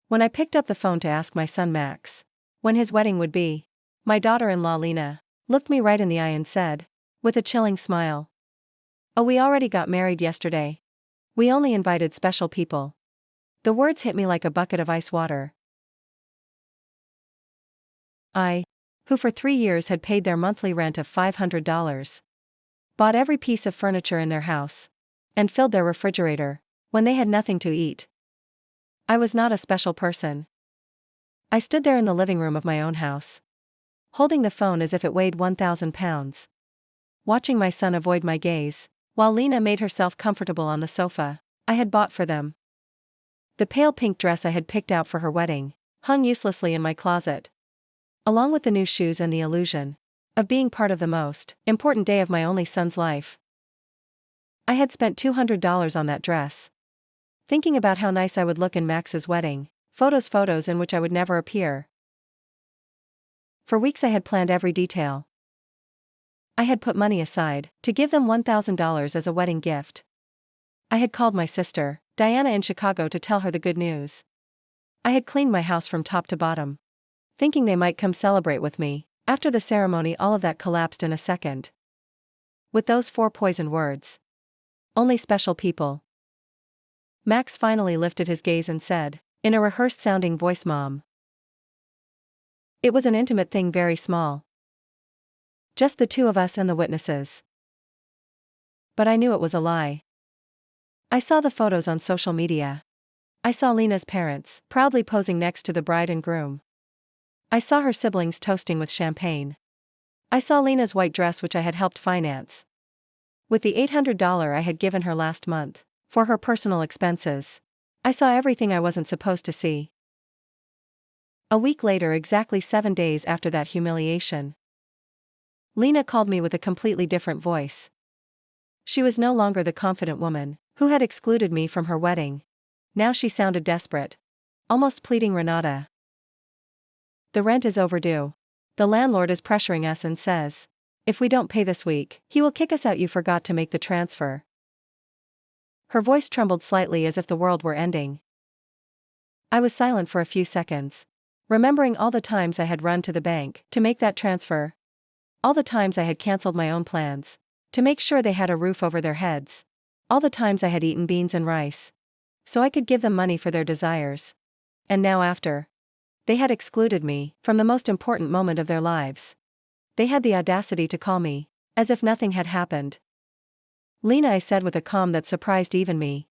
When I picked up the phone to ask my son Max when his wedding would be, my daughter-in-law Lena looked me right in the eye and said, with a chilling smile, "Oh, we already got married yesterday. We only invited special people." The words hit me like a bucket of ice water. I, who for 3 years had paid their monthly rent of $500, bought every piece of furniture in their house, and filled their refrigerator, when they had nothing to eat. I was not a special person. I stood there in the living room of my own house, holding the phone as if it weighed 1,000 pounds, watching my son avoid my gaze, while Lena made herself comfortable on the sofa I had bought for them. The pale pink dress I had picked out for her wedding hung uselessly in my closet, along with the new shoes and the illusion of being part of the most important day of my only son's life. I had spent $200 on that dress, thinking about how nice I would look in Max's wedding photos in which I would never appear. For weeks I had planned every detail. I had put money aside to give them $1,000 as a wedding gift. I had called my sister, Diana, in Chicago to tell her the good news. I had cleaned my house from top to bottom, thinking they might come celebrate with me. After the ceremony, all of that collapsed in a second. With those 4 poisoned words, "Only special people." Max finally lifted his gaze and said, in a rehearsed-sounding voice, "Mom." It was an intimate thing, very small. Just the 2 of us and the witnesses. But I knew it was a lie. I saw the photos on social media. I saw Lena's parents proudly posing next to the bride and groom. I saw her siblings toasting with champagne. I saw Lena's white dress, which I had helped finance with the $800 I had given her last month for her personal expenses. I saw everything I wasn't supposed to see. A week later, exactly 7 days after that humiliation, Lena called me with a completely different voice. She was no longer the confident woman who had excluded me from her wedding. Now she sounded desperate, almost pleading. "Renata, the rent is overdue. The landlord is pressuring us and says, if we don't pay this week, he will kick us out. You forgot to make the transfer." Her voice trembled slightly as if the world were ending. I was silent for a few seconds, remembering all the times I had run to the bank to make that transfer. All the times I had cancelled my own plans to make sure they had a roof over their heads. All the times I had eaten beans and rice so I could give them money for their desires. And now, after they had excluded me from the most important moment of their lives, they had the audacity to call me as if nothing had happened. "Lena," I said with a calm that surprised even me,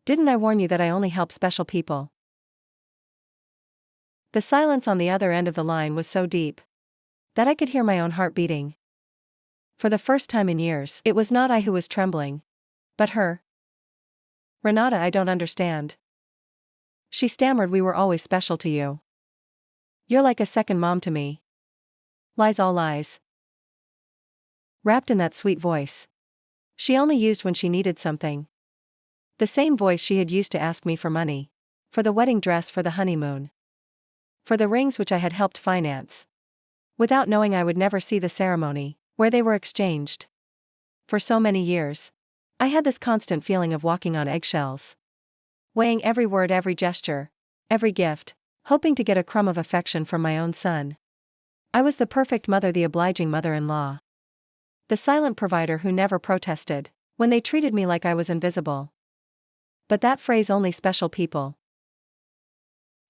"didn't I warn you that I only help special people?" The silence on the other end of the line was so deep that I could hear my own heart beating. For the first time in years, it was not I who was trembling, but her. "Renata, I don't understand," she stammered. "We were always special to you. You're like a second mom to me." Lies, all lies. Wrapped in that sweet voice she only used when she needed something. The same voice she had used to ask me for money, for the wedding dress, for the honeymoon, for the rings which I had helped finance, without knowing I would never see the ceremony where they were exchanged. For so many years, I had this constant feeling of walking on eggshells, weighing every word, every gesture, every gift, hoping to get a crumb of affection from my own son. I was the perfect mother, the obliging mother-in-law, the silent provider who never protested when they treated me like I was invisible. But that phrase, "only special people,"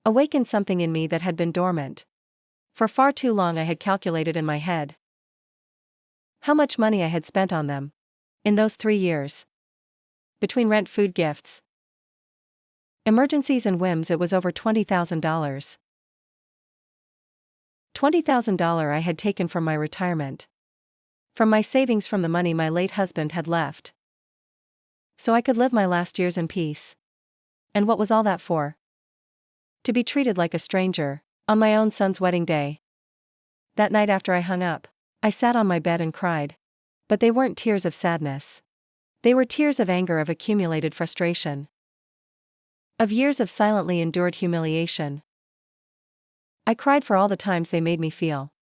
awakened something in me that had been dormant for far too long. I had calculated in my head how much money I had spent on them in those 3 years. Between rent, food, gifts, emergencies and whims, it was over $20,000. $20,000 I had taken from my retirement, from my savings, from the money my late husband had left, so I could live my last years in peace. And what was all that for? To be treated like a stranger on my own son's wedding day. That night, after I hung up, I sat on my bed and cried. But they weren't tears of sadness. They were tears of anger, of accumulated frustration, of years of silently endured humiliation. I cried for all the times they made me feel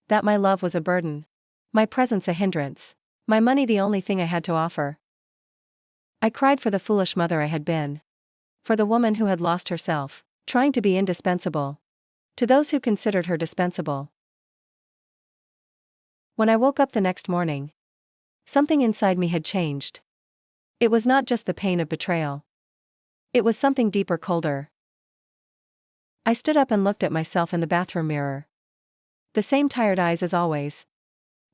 that my love was a burden, my presence a hindrance, my money the only thing I had to offer. I cried for the foolish mother I had been, For the woman who had lost herself, trying to be indispensable. To those who considered her dispensable. When I woke up the next morning, something inside me had changed. It was not just the pain of betrayal. It was something deeper, colder. I stood up and looked at myself in the bathroom mirror. The same tired eyes as always.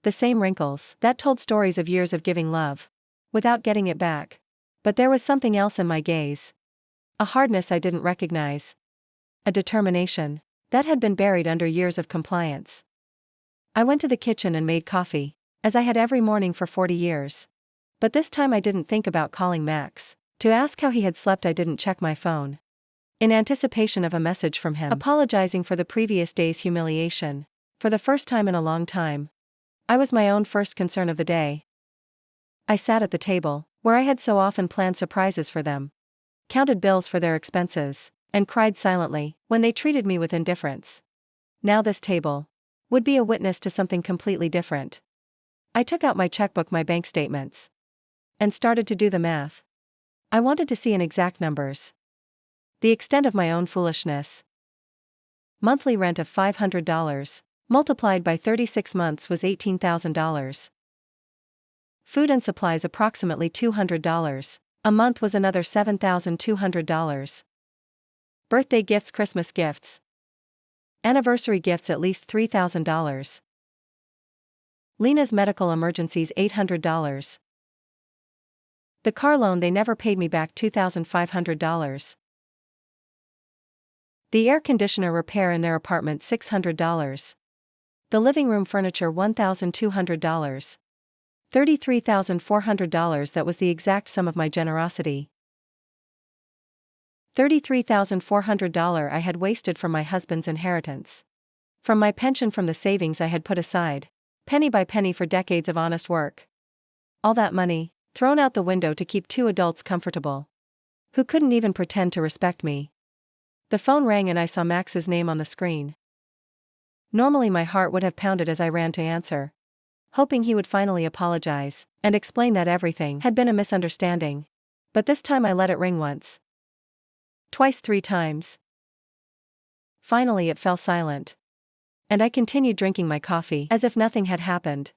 The same wrinkles that told stories of years of giving love, without getting it back. But there was something else in my gaze. A hardness I didn't recognize. A determination that had been buried under years of compliance. I went to the kitchen and made coffee, as I had every morning for 40 years. But this time I didn't think about calling Max. To ask how he had slept, I didn't check my phone. In anticipation of a message from him, apologizing for the previous day's humiliation. For the first time in a long time, I was my own first concern of the day. I sat at the table, where I had so often planned surprises for them, counted bills for their expenses, and cried silently when they treated me with indifference. Now this table would be a witness to something completely different. I took out my checkbook, my bank statements, and started to do the math. I wanted to see in exact numbers the extent of my own foolishness. Monthly rent of $500, multiplied by 36 months, was $18,000. Food and supplies approximately $200. A month was another $7,200. Birthday gifts, Christmas gifts, anniversary gifts at least $3,000. Lena's medical emergencies $800. The car loan, they never paid me back, $2,500. The air conditioner repair in their apartment $600. The living room furniture $1,200. $33,400. That was the exact sum of my generosity. $33,400 I had wasted from my husband's inheritance. From my pension, from the savings I had put aside, penny by penny, for decades of honest work. All that money, thrown out the window to keep two adults comfortable, who couldn't even pretend to respect me. The phone rang and I saw Max's name on the screen. Normally my heart would have pounded as I ran to answer, hoping he would finally apologize and explain that everything had been a misunderstanding. But this time I let it ring once, twice, 3 times. Finally it fell silent. And I continued drinking my coffee as if nothing had happened.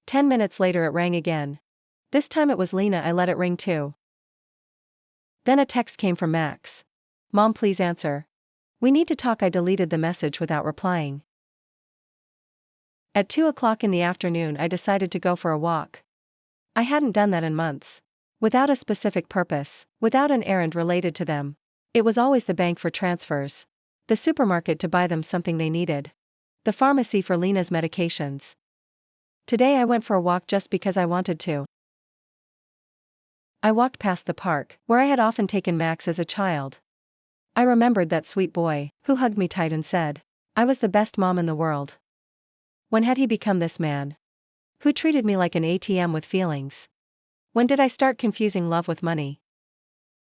10 minutes later it rang again. This time it was Lena. I let it ring too. Then a text came from Max. "Mom, please answer. We need to talk." I deleted the message without replying. At 2 o'clock in the afternoon I decided to go for a walk. I hadn't done that in months. Without a specific purpose, without an errand related to them. It was always the bank for transfers, the supermarket to buy them something they needed, the pharmacy for Lena's medications. Today I went for a walk just because I wanted to. I walked past the park, where I had often taken Max as a child. I remembered that sweet boy, who hugged me tight and said I was the best mom in the world. When had he become this man, who treated me like an ATM with feelings? When did I start confusing love with money?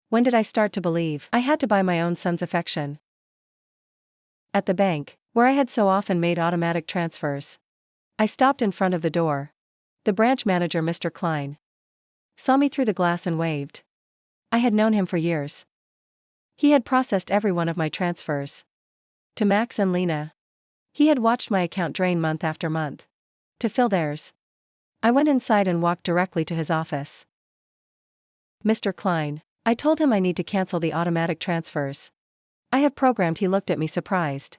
When did I start to believe I had to buy my own son's affection? At the bank, where I had so often made automatic transfers, I stopped in front of the door. The branch manager, Mr. Klein, saw me through the glass and waved. I had known him for years. He had processed every one of my transfers. To Max and Lena. He had watched my account drain month after month. To fill theirs. I went inside and walked directly to his office. "Mr. Klein," I told him, "I need to cancel the automatic transfers I have programmed." He looked at me surprised.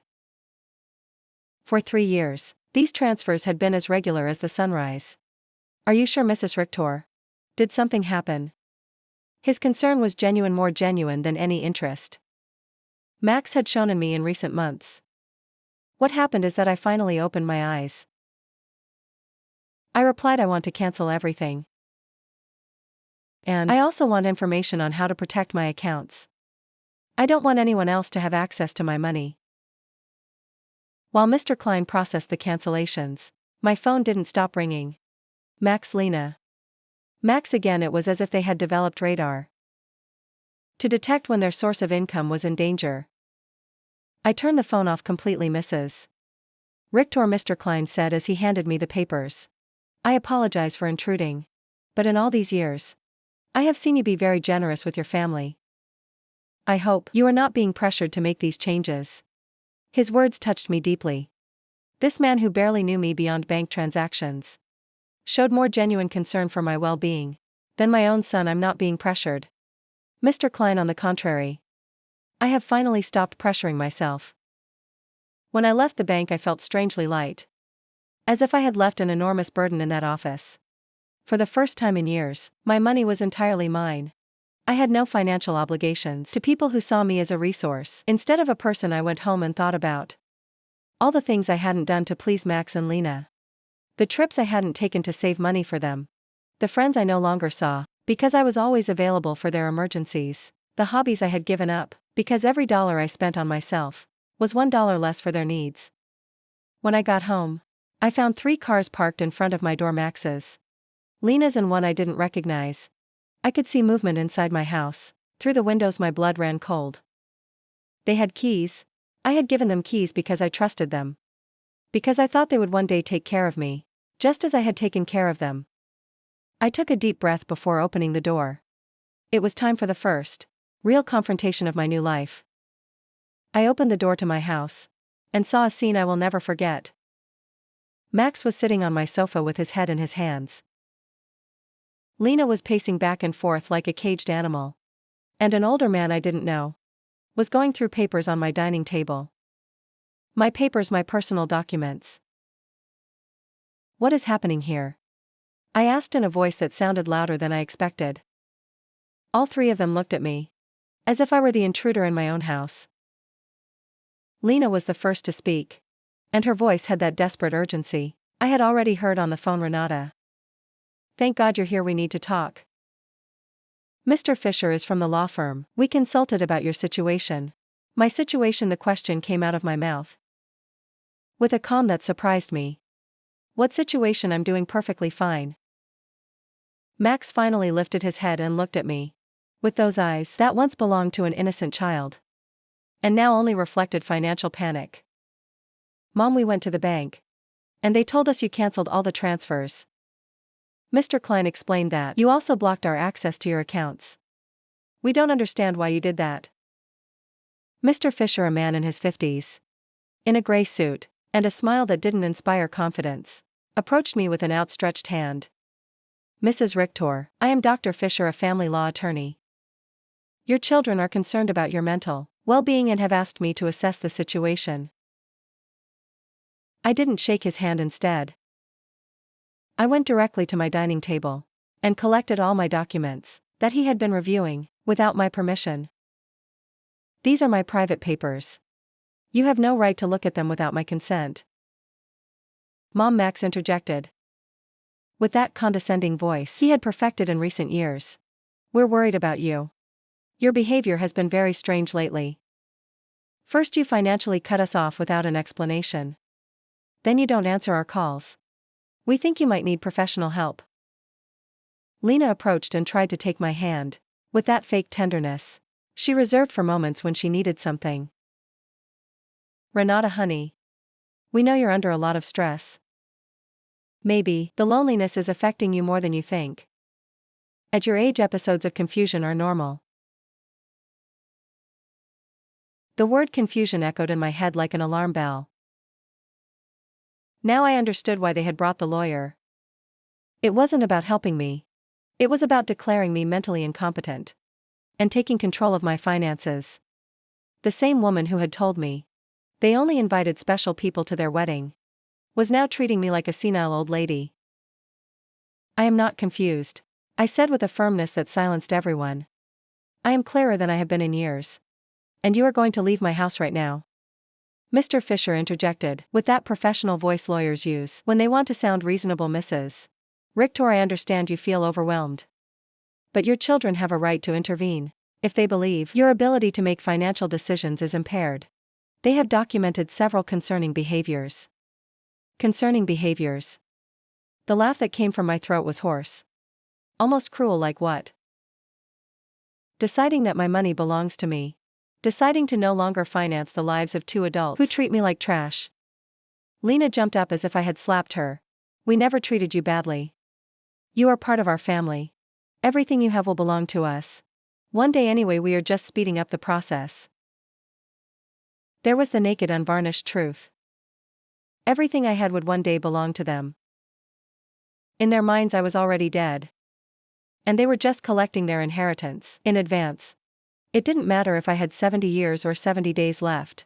For 3 years, these transfers had been as regular as the sunrise. "Are you sure, Mrs. Richter? Did something happen?" His concern was genuine, more genuine than any interest Max had shown in me in recent months. What happened is that I finally opened my eyes. I replied, "I want to cancel everything. And I also want information on how to protect my accounts. I don't want anyone else to have access to my money." While Mr. Klein processed the cancellations, my phone didn't stop ringing. Max, Lena. Max again. It was as if they had developed radar to detect when their source of income was in danger. I turned the phone off completely. "Mrs. Richter," Mr. Klein said as he handed me the papers. "I apologize for intruding. But in all these years, I have seen you be very generous with your family. I hope you are not being pressured to make these changes. His words touched me deeply. This man who barely knew me beyond bank transactions showed more genuine concern for my well-being than my own son. I'm not being pressured, Mr. Klein. On the contrary, I have finally stopped pressuring myself. When I left the bank, I felt strangely light, as if I had left an enormous burden in that office. For the first time in years, my money was entirely mine. I had no financial obligations to people who saw me as a resource instead of a person. I went home and thought about all the things I hadn't done to please Max and Lena, the trips I hadn't taken to save money for them, the friends I no longer saw because I was always available for their emergencies, the hobbies I had given up because every dollar I spent on myself was $1 less for their needs. When I got home, I found 3 cars parked in front of my door: Max's, Lena's, and one I didn't recognize. I could see movement inside my house. Through the windows my blood ran cold. They had keys. I had given them keys because I trusted them. Because I thought they would one day take care of me, just as I had taken care of them. I took a deep breath before opening the door. It was time for the first real confrontation of my new life. I opened the door to my house and saw a scene I will never forget. Max was sitting on my sofa with his head in his hands. Lena was pacing back and forth like a caged animal. And an older man I didn't know was going through papers on my dining table. My papers, my personal documents. What is happening here? I asked in a voice that sounded louder than I expected. All 3 of them looked at me, as if I were the intruder in my own house. Lena was the first to speak, and her voice had that desperate urgency I had already heard on the phone. Renata, thank God you're here. We need to talk. Mr. Fisher is from the law firm. We consulted about your situation. My situation? The question came out of my mouth with a calm that surprised me. What situation? I'm doing perfectly fine. Max finally lifted his head and looked at me with those eyes that once belonged to an innocent child and now only reflected financial panic. Mom, we went to the bank, and they told us you canceled all the transfers. Mr. Klein explained that you also blocked our access to your accounts. We don't understand why you did that. Mr. Fisher, a man in his 50s, in a gray suit, and a smile that didn't inspire confidence, approached me with an outstretched hand. Mrs. Richter, I am Dr. Fisher, a family law attorney. Your children are concerned about your mental well-being and have asked me to assess the situation. I didn't shake his hand. Instead, I went directly to my dining table and collected all my documents that he had been reviewing without my permission. These are my private papers. You have no right to look at them without my consent. Mom, Max interjected with that condescending voice he had perfected in recent years. We're worried about you. Your behavior has been very strange lately. First you financially cut us off without an explanation. Then you don't answer our calls. We think you might need professional help. Lena approached and tried to take my hand with that fake tenderness she reserved for moments when she needed something. Renata, honey, we know you're under a lot of stress. Maybe the loneliness is affecting you more than you think. At your age, episodes of confusion are normal. The word confusion echoed in my head like an alarm bell. Now I understood why they had brought the lawyer. It wasn't about helping me. It was about declaring me mentally incompetent and taking control of my finances. The same woman who had told me they only invited special people to their wedding was now treating me like a senile old lady. I am not confused, I said with a firmness that silenced everyone. I am clearer than I have been in years. And you are going to leave my house right now. Mr. Fisher interjected with that professional voice lawyers use when they want to sound reasonable. Mrs. Richter, I understand you feel overwhelmed. But your children have a right to intervene if they believe your ability to make financial decisions is impaired. They have documented several concerning behaviors. Concerning behaviors. The laugh that came from my throat was hoarse. Almost cruel. Like what? Deciding that my money belongs to me. Deciding to no longer finance the lives of 2 adults who treat me like trash. Lena jumped up as if I had slapped her. We never treated you badly. You are part of our family. Everything you have will belong to us. One day anyway, we are just speeding up the process. There was the naked, unvarnished truth. Everything I had would one day belong to them. In their minds, I was already dead. And they were just collecting their inheritance in advance. It didn't matter if I had 70 years or 70 days left.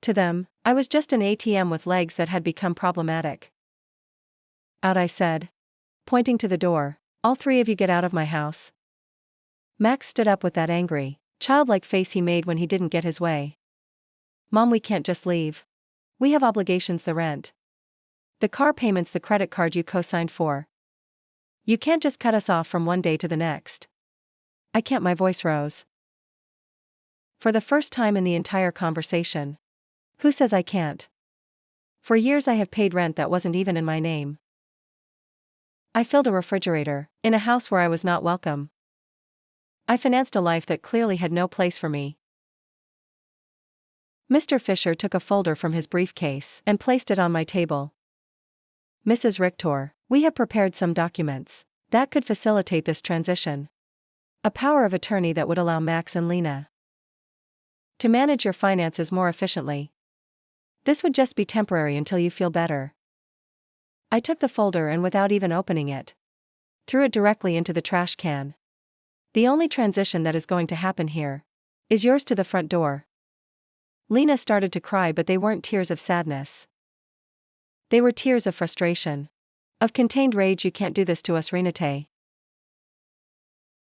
To them, I was just an ATM with legs that had become problematic. Out, I said, pointing to the door. All three of you get out of my house. Max stood up with that angry, childlike face he made when he didn't get his way. Mom, we can't just leave. We have obligations, the rent, the car payments, the credit card you co-signed for. You can't just cut us off from one day to the next. I can't, my voice rose. For the first time in the entire conversation. Who says I can't? For years I have paid rent that wasn't even in my name. I filled a refrigerator, in a house where I was not welcome. I financed a life that clearly had no place for me. Mr. Fisher took a folder from his briefcase and placed it on my table. Mrs. Richter, we have prepared some documents that could facilitate this transition. A power of attorney that would allow Max and Lena to manage your finances more efficiently. This would just be temporary until you feel better. I took the folder and, without even opening it, threw it directly into the trash can. The only transition that is going to happen here is yours to the front door. Lena started to cry, but they weren't tears of sadness. They were tears of frustration. Of contained rage. You can't do this to us, Renate.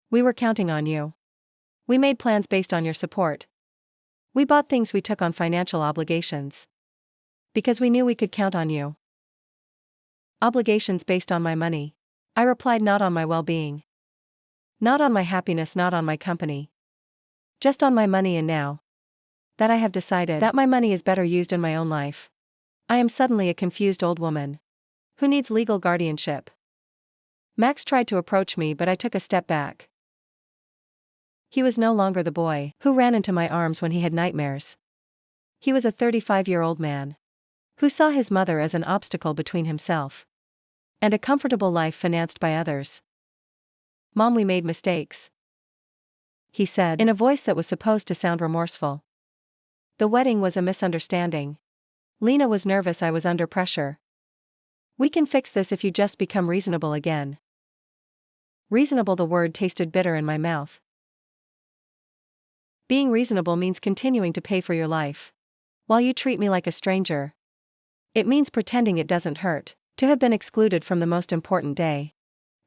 We were counting on you. We made plans based on your support. We bought things, we took on financial obligations. Because we knew we could count on you. Obligations based on my money. I replied, not on my well-being. Not on my happiness, not on my company. Just on my money, and now that I have decided that my money is better used in my own life, I am suddenly a confused old woman who needs legal guardianship. Max tried to approach me, but I took a step back. He was no longer the boy who ran into my arms when he had nightmares. He was a 35-year-old man who saw his mother as an obstacle between himself and a comfortable life financed by others. Mom, we made mistakes, he said in a voice that was supposed to sound remorseful. The wedding was a misunderstanding. Lena was nervous, I was under pressure. We can fix this if you just become reasonable again. Reasonable, the word tasted bitter in my mouth. Being reasonable means continuing to pay for your life while you treat me like a stranger. It means pretending it doesn't hurt to have been excluded from the most important day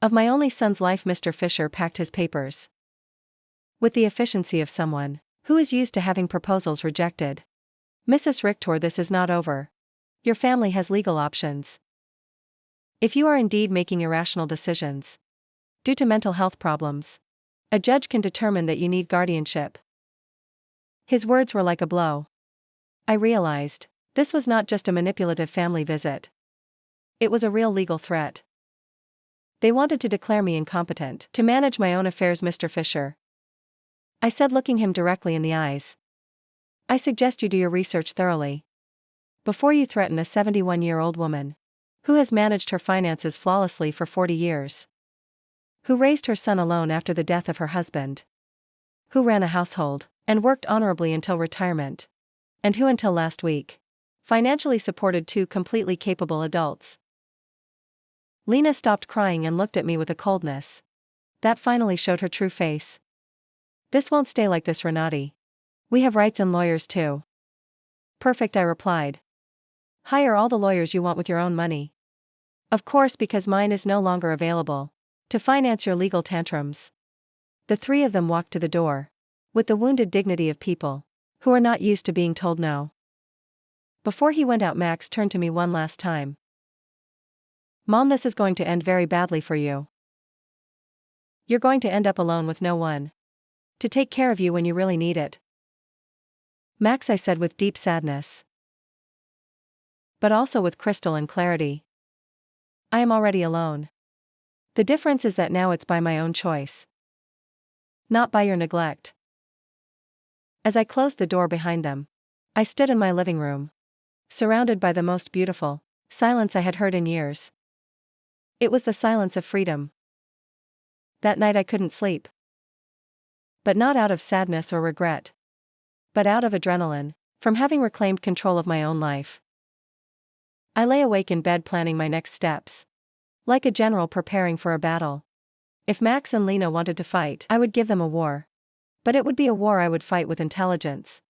of my only son's life. Mr. Fisher packed his papers with the efficiency of someone who is used to having proposals rejected. Mrs. Richter, this is not over. Your family has legal options. If you are indeed making irrational decisions due to mental health problems, a judge can determine that you need guardianship. His words were like a blow. I realized this was not just a manipulative family visit. It was a real legal threat. They wanted to declare me incompetent to manage my own affairs, Mr. Fisher. I said, looking him directly in the eyes. I suggest you do your research thoroughly before you threaten a 71-year-old woman who has managed her finances flawlessly for 40 years, who raised her son alone after the death of her husband, who ran a household and worked honorably until retirement, and who until last week financially supported two completely capable adults. Lena stopped crying and looked at me with a coldness that finally showed her true face. This won't stay like this, Renate. We have rights and lawyers too. Perfect, I replied. Hire all the lawyers you want with your own money. Of course, because mine is no longer available to finance your legal tantrums. The three of them walked to the door with the wounded dignity of people who are not used to being told no. Before he went out, Max turned to me one last time. Mom, this is going to end very badly for you. You're going to end up alone with no one to take care of you when you really need it. Max, I said with deep sadness, but also with crystal and clarity. I am already alone. The difference is that now it's by my own choice, not by your neglect. As I closed the door behind them, I stood in my living room, surrounded by the most beautiful silence I had heard in years. It was the silence of freedom. That night I couldn't sleep. But not out of sadness or regret. But out of adrenaline, from having reclaimed control of my own life. I lay awake in bed planning my next steps. Like a general preparing for a battle. If Max and Lena wanted to fight, I would give them a war. But it would be a war I would fight with intelligence.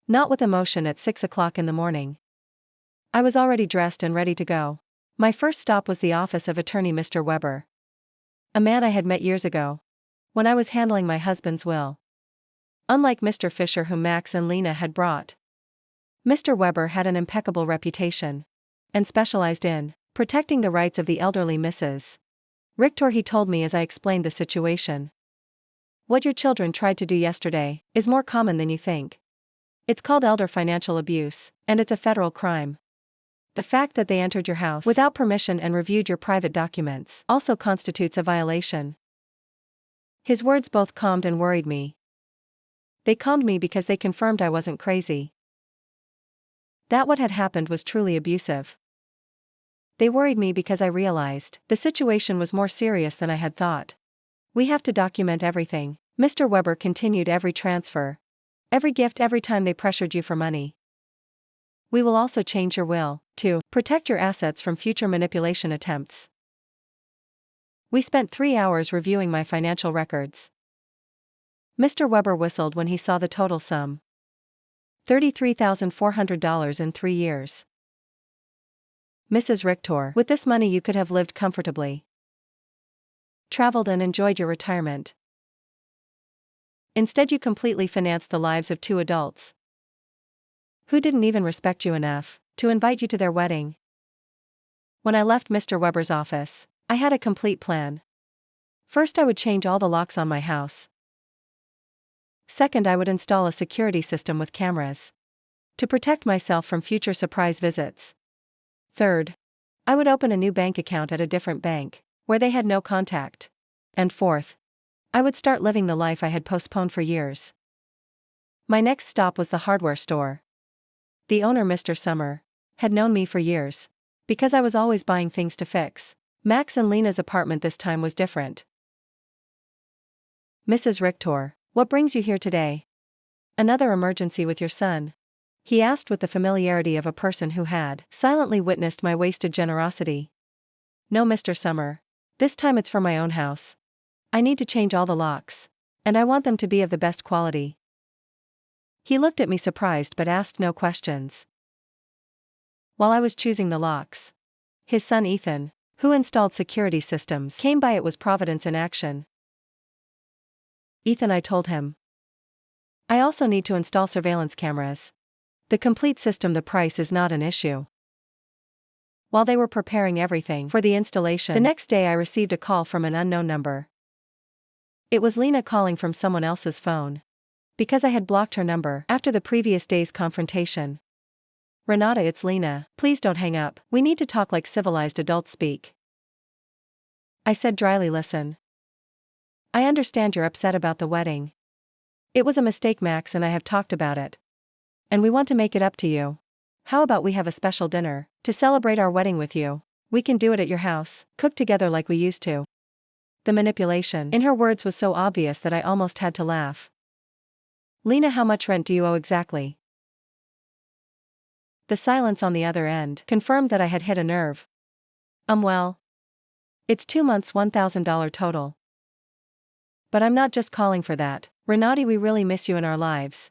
Not with emotion at 6 o'clock in the morning. I was already dressed and ready to go. My first stop was the office of attorney Mr. Weber. A man I had met years ago. When I was handling my husband's will. Unlike Mr. Fisher whom Max and Lena had brought. Mr. Weber had an impeccable reputation. And specialized in protecting the rights of the elderly Mrs. Richter, he told me as I explained the situation. What your children tried to do yesterday is more common than you think. It's called elder financial abuse, and it's a federal crime. The fact that they entered your house without permission and reviewed your private documents also constitutes a violation. His words both calmed and worried me. They calmed me because they confirmed I wasn't crazy. That what had happened was truly abusive. They worried me because I realized the situation was more serious than I had thought. We have to document everything, Mr. Weber continued, every transfer. Every gift, every time they pressured you for money. We will also change your will, to protect your assets from future manipulation attempts. We spent 3 hours reviewing my financial records. Mr. Weber whistled when he saw the total sum. $33,400 in 3 years. Mrs. Richter, with this money you could have lived comfortably. Traveled and enjoyed your retirement. Instead you completely financed the lives of 2 adults. Who didn't even respect you enough to invite you to their wedding. When I left Mr. Weber's office, I had a complete plan. First, I would change all the locks on my house. Second, I would install a security system with cameras to protect myself from future surprise visits. Third, I would open a new bank account at a different bank, where they had no contact. And fourth, I would start living the life I had postponed for years. My next stop was the hardware store. The owner, Mr. Summer, had known me for years, because I was always buying things to fix. Max and Lena's apartment this time was different. Mrs. Richter, what brings you here today? Another emergency with your son? He asked with the familiarity of a person who had silently witnessed my wasted generosity. No, Mr. Summer. This time it's for my own house. I need to change all the locks. And I want them to be of the best quality. He looked at me surprised but asked no questions. While I was choosing the locks, his son Ethan, who installed security systems, came by. It was Providence in action. Ethan, I told him. I also need to install surveillance cameras. The complete system, the price is not an issue. While they were preparing everything for the installation, the next day I received a call from an unknown number. It was Lena calling from someone else's phone. Because I had blocked her number after the previous day's confrontation. Renata, it's Lena, please don't hang up, we need to talk like civilized adults speak. I said dryly, listen. I understand you're upset about the wedding. It was a mistake, Max and I have talked about it. And we want to make it up to you. How about we have a special dinner to celebrate our wedding with you? We can do it at your house, cook together like we used to. The manipulation in her words was so obvious that I almost had to laugh. Lena, how much rent do you owe exactly? The silence on the other end confirmed that I had hit a nerve. Well. It's 2 months, $1,000 total. But I'm not just calling for that. Renati, we really miss you in our lives.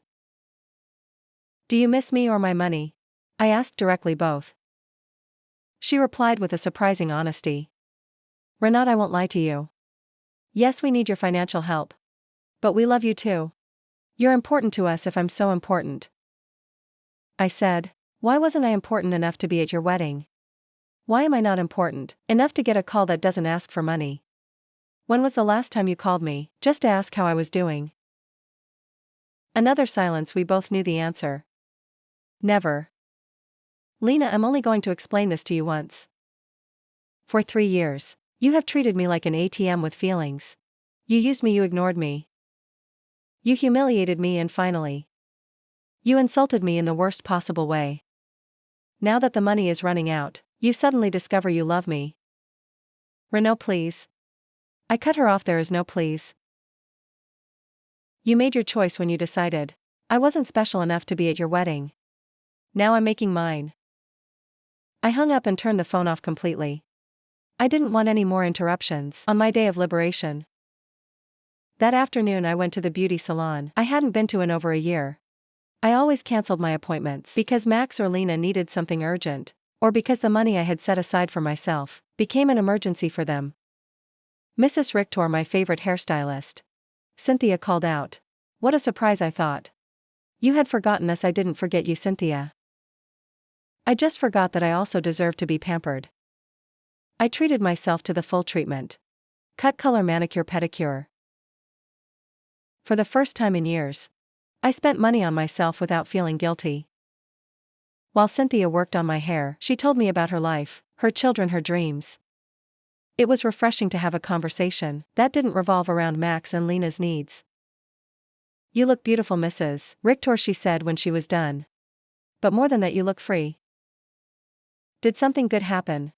Do you miss me or my money? I asked directly, both. She replied with a surprising honesty. Renata, I won't lie to you. Yes, we need your financial help. But we love you too. You're important to us if I'm so important. I said, why wasn't I important enough to be at your wedding? Why am I not important enough to get a call that doesn't ask for money? When was the last time you called me, just to ask how I was doing? Another silence. We both knew the answer. Never. Lena, I'm only going to explain this to you once. For 3 years, you have treated me like an ATM with feelings. You used me, you ignored me. You humiliated me and finally, you insulted me in the worst possible way. Now that the money is running out, you suddenly discover you love me. Renaud, please. I cut her off. There is no please. You made your choice when you decided. I wasn't special enough to be at your wedding. Now I'm making mine. I hung up and turned the phone off completely. I didn't want any more interruptions on my day of liberation. That afternoon I went to the beauty salon I hadn't been to in over a year. I always canceled my appointments because Max or Lena needed something urgent, or because the money I had set aside for myself became an emergency for them. Mrs. Richter, my favorite hairstylist, Cynthia, called out. What a surprise, I thought. You had forgotten us. I didn't forget you, Cynthia. I just forgot that I also deserved to be pampered. I treated myself to the full treatment. Cut, color, manicure, pedicure. For the first time in years, I spent money on myself without feeling guilty. While Cynthia worked on my hair, she told me about her life, her children, her dreams. It was refreshing to have a conversation that didn't revolve around Max and Lena's needs. You look beautiful, Mrs. Richter, she said when she was done. But more than that, you look free. Did something good happen?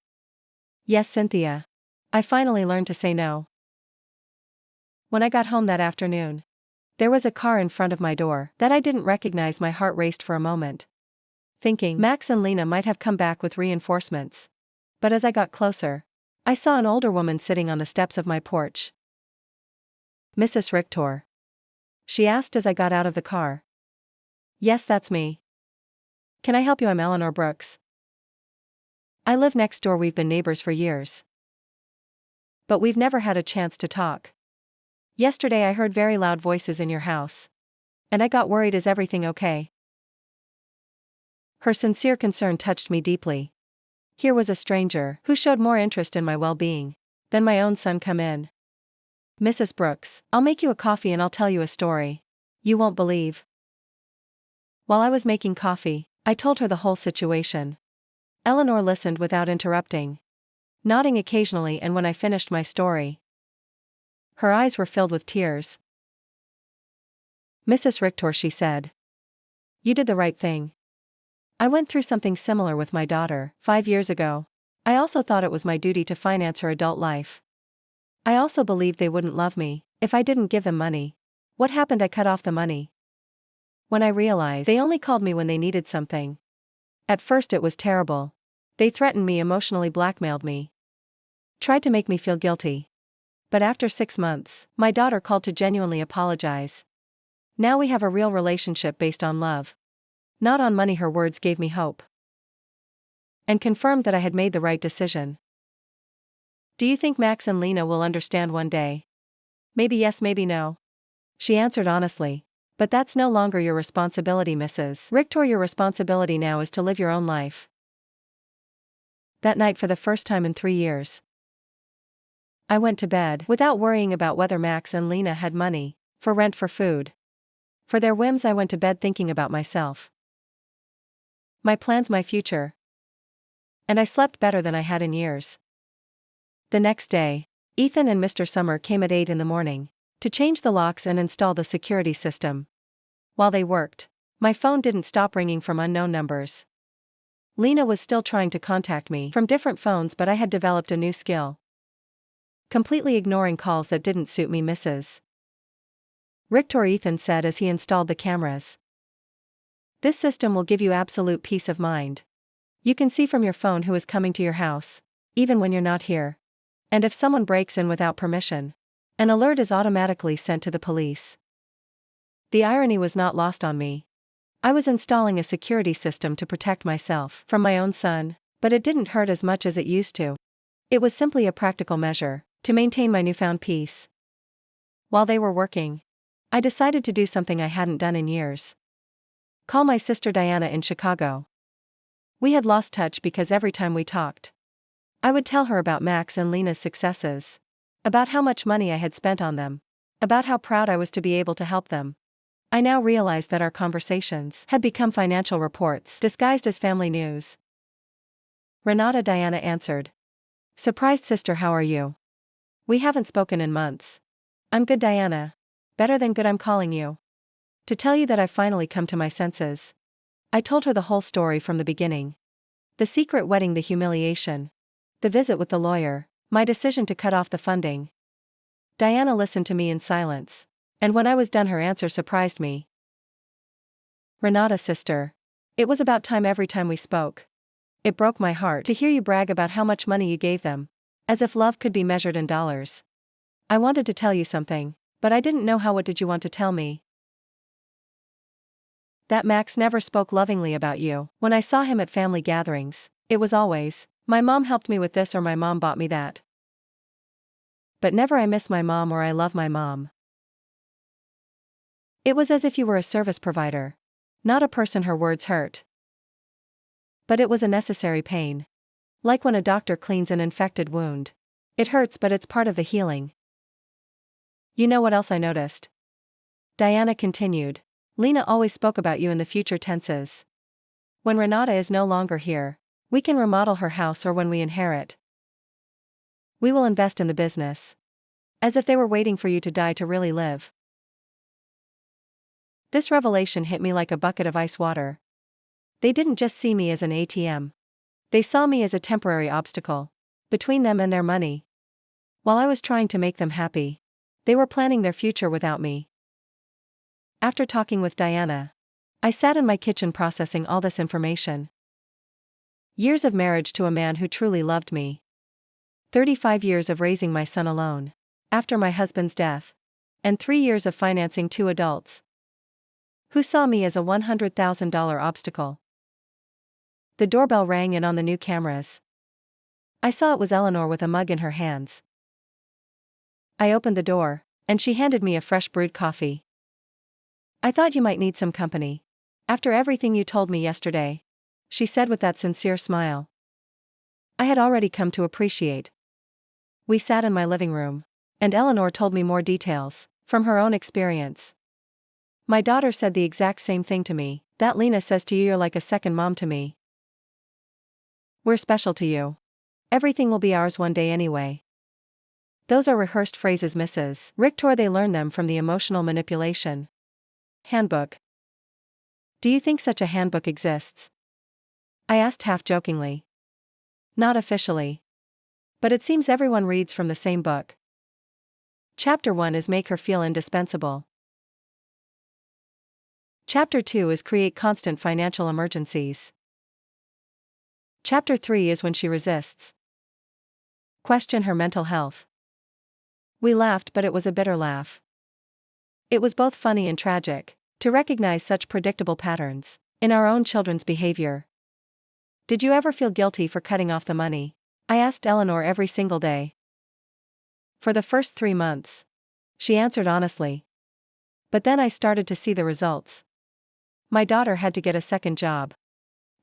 Yes, Cynthia. I finally learned to say no. When I got home that afternoon, there was a car in front of my door that I didn't recognize. My heart raced for a moment, thinking Max and Lena might have come back with reinforcements. But as I got closer, I saw an older woman sitting on the steps of my porch. Mrs. Richter? She asked as I got out of the car. Yes, that's me. Can I help you? I'm Eleanor Brooks. I live next door. We've been neighbors for years. But we've never had a chance to talk. Yesterday I heard very loud voices in your house. And I got worried. Is everything okay? Her sincere concern touched me deeply. Here was a stranger who showed more interest in my well-being than my own son. Come in. Mrs. Brooks, I'll make you a coffee and I'll tell you a story you won't believe. While I was making coffee, I told her the whole situation. Eleanor listened without interrupting, nodding occasionally, and when I finished my story, her eyes were filled with tears. Mrs. Richter, she said. You did the right thing. I went through something similar with my daughter 5 years ago. I also thought it was my duty to finance her adult life. I also believed they wouldn't love me if I didn't give them money. What happened? I cut off the money. When I realized they only called me when they needed something. At first it was terrible. They threatened me, emotionally blackmailed me, tried to make me feel guilty. But after 6 months, my daughter called to genuinely apologize. Now we have a real relationship based on love, not on money. Her words gave me hope and confirmed that I had made the right decision. Do you think Max and Lena will understand one day? Maybe yes, maybe no. She answered honestly. But that's no longer your responsibility, Mrs. Richter. Your responsibility now is to live your own life. That night, for the first time in 3 years, I went to bed without worrying about whether Max and Lena had money for rent, for food, for their whims. I went to bed thinking about myself, my plans, my future. And I slept better than I had in years. The next day, Ethan and Mr. Summer came at 8 in the morning to change the locks and install the security system. While they worked, my phone didn't stop ringing from unknown numbers. Lena was still trying to contact me from different phones, but I had developed a new skill: completely ignoring calls that didn't suit me. Mrs. Richter, Ethan said as he installed the cameras. This system will give you absolute peace of mind. You can see from your phone who is coming to your house, even when you're not here. And if someone breaks in without permission, an alert is automatically sent to the police. The irony was not lost on me. I was installing a security system to protect myself from my own son, but it didn't hurt as much as it used to. It was simply a practical measure to maintain my newfound peace. While they were working, I decided to do something I hadn't done in years: call my sister Diana in Chicago. We had lost touch because every time we talked, I would tell her about Max and Lena's successes, about how much money I had spent on them, about how proud I was to be able to help them. I now realized that our conversations had become financial reports disguised as family news. Renata, Diana answered. Surprised, sister, how are you? We haven't spoken in months. I'm good, Diana. Better than good. I'm calling you to tell you that I've finally come to my senses. I told her the whole story from the beginning. The secret wedding, the humiliation, the visit with the lawyer, my decision to cut off the funding. Diana listened to me in silence, And when I was done, her answer surprised me. Renata, sister. It was about time every time we spoke. It broke my heart to hear you brag about how much money you gave them. As if love could be measured in dollars. I wanted to tell you something, but I didn't know how. What did you want to tell me? That Max never spoke lovingly about you. When I saw him at family gatherings, it was always, my mom helped me with this or my mom bought me that. But never I miss my mom or I love my mom. It was as if you were a service provider. Not a person. Her words hurt. But it was a necessary pain. Like when a doctor cleans an infected wound. It hurts, but it's part of the healing. You know what else I noticed? Diana continued. Lena always spoke about you in the future tenses. When Renata is no longer here, we can remodel her house, or when we inherit, we will invest in the business. As if they were waiting for you to die to really live. This revelation hit me like a bucket of ice water. They didn't just see me as an ATM. They saw me as a temporary obstacle between them and their money. While I was trying to make them happy, they were planning their future without me. After talking with Diana, I sat in my kitchen processing all this information. Years of marriage to a man who truly loved me. 35 years of raising my son alone, after my husband's death. And 3 years of financing 2 adults who saw me as a $100,000 obstacle. The doorbell rang in on the new cameras. I saw it was Eleanor with a mug in her hands. I opened the door, and she handed me a fresh brewed coffee. I thought you might need some company. After everything you told me yesterday, she said with that sincere smile I had already come to appreciate. We sat in my living room, and Eleanor told me more details, from her own experience. My daughter said the exact same thing to me, that Lena says to you you're like a second mom to me. We're special to you. Everything will be ours one day anyway. Those are rehearsed phrases, Mrs. Richter. They learned them from the Emotional Manipulation Handbook. Do you think such a handbook exists? I asked half jokingly. Not officially. But it seems everyone reads from the same book. Chapter 1 is Make Her Feel Indispensable. Chapter 2 is Create Constant Financial Emergencies. Chapter 3 is When She Resists. Question her mental health. We laughed, but it was a bitter laugh. It was both funny and tragic to recognize such predictable patterns in our own children's behavior. Did you ever feel guilty for cutting off the money? I asked Eleanor every single day. For the first 3 months. She answered honestly. But then I started to see the results. My daughter had to get a second job.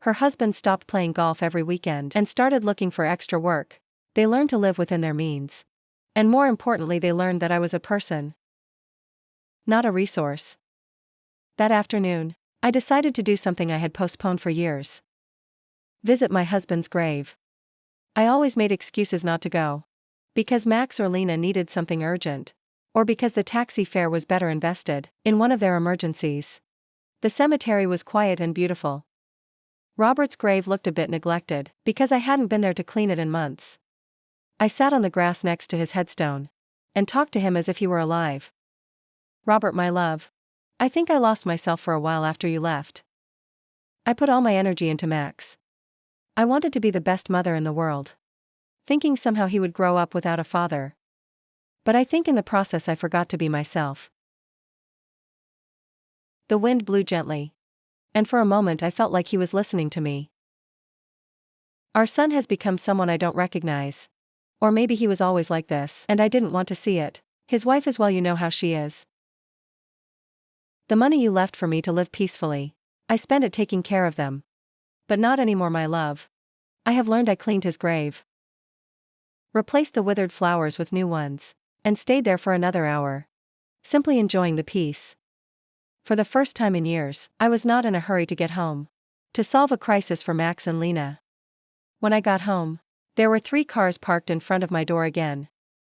Her husband stopped playing golf every weekend and started looking for extra work. They learned to live within their means. And more importantly, they learned that I was a person, not a resource. That afternoon, I decided to do something I had postponed for years. Visit my husband's grave. I always made excuses not to go. Because Max or Lena needed something urgent. Or because the taxi fare was better invested in one of their emergencies. The cemetery was quiet and beautiful. Robert's grave looked a bit neglected, because I hadn't been there to clean it in months. I sat on the grass next to his headstone and talked to him as if he were alive. Robert, my love. I think I lost myself for a while after you left. I put all my energy into Max. I wanted to be the best mother in the world. Thinking somehow he would grow up without a father. But I think in the process I forgot to be myself. The wind blew gently. And for a moment I felt like he was listening to me. Our son has become someone I don't recognize. Or maybe he was always like this, and I didn't want to see it. His wife as well, you know how she is. The money you left for me to live peacefully, I spent it taking care of them. But not anymore, my love. I have learned. I cleaned his grave. Replaced the withered flowers with new ones. And stayed there for another hour. Simply enjoying the peace. For the first time in years, I was not in a hurry to get home. To solve a crisis for Max and Lena. When I got home, there were 3 cars parked in front of my door again.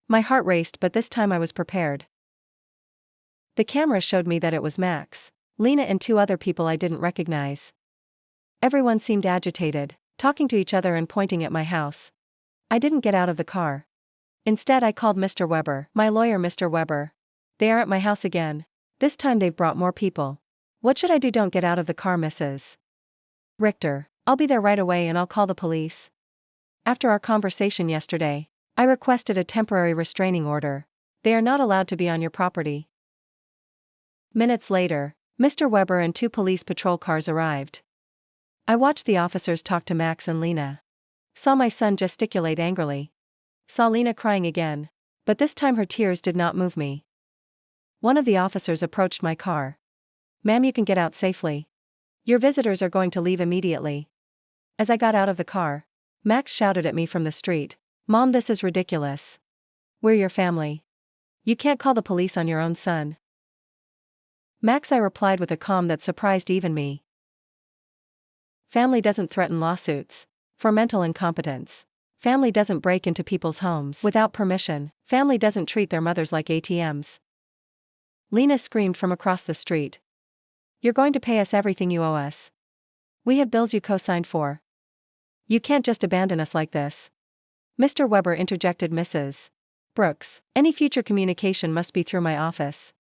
My heart raced, but this time I was prepared. The camera showed me that it was Max, Lena and 2 other people I didn't recognize. Everyone seemed agitated, talking to each other and pointing at my house. I didn't get out of the car. Instead I called Mr. Weber, my lawyer. Mr. Weber. They are at my house again. This time they've brought more people. What should I do? Don't get out of the car, Mrs. Richter. I'll be there right away and I'll call the police. After our conversation yesterday, I requested a temporary restraining order. They are not allowed to be on your property. Minutes later, Mr. Weber and 2 police patrol cars arrived. I watched the officers talk to Max and Lena. Saw my son gesticulate angrily. Saw Lena crying again, but this time her tears did not move me. One of the officers approached my car. "Ma'am, you can get out safely. Your visitors are going to leave immediately." As I got out of the car, Max shouted at me from the street, "Mom, this is ridiculous. We're your family. You can't call the police on your own son." "Max," I replied with a calm that surprised even me. "Family doesn't threaten lawsuits for mental incompetence. Family doesn't break into people's homes without permission. Family doesn't treat their mothers like ATMs." Lena screamed from across the street. "You're going to pay us everything you owe us. We have bills you co-signed for. You can't just abandon us like this." Mr. Weber interjected. "Mrs. Brooks, any future communication must be through my office.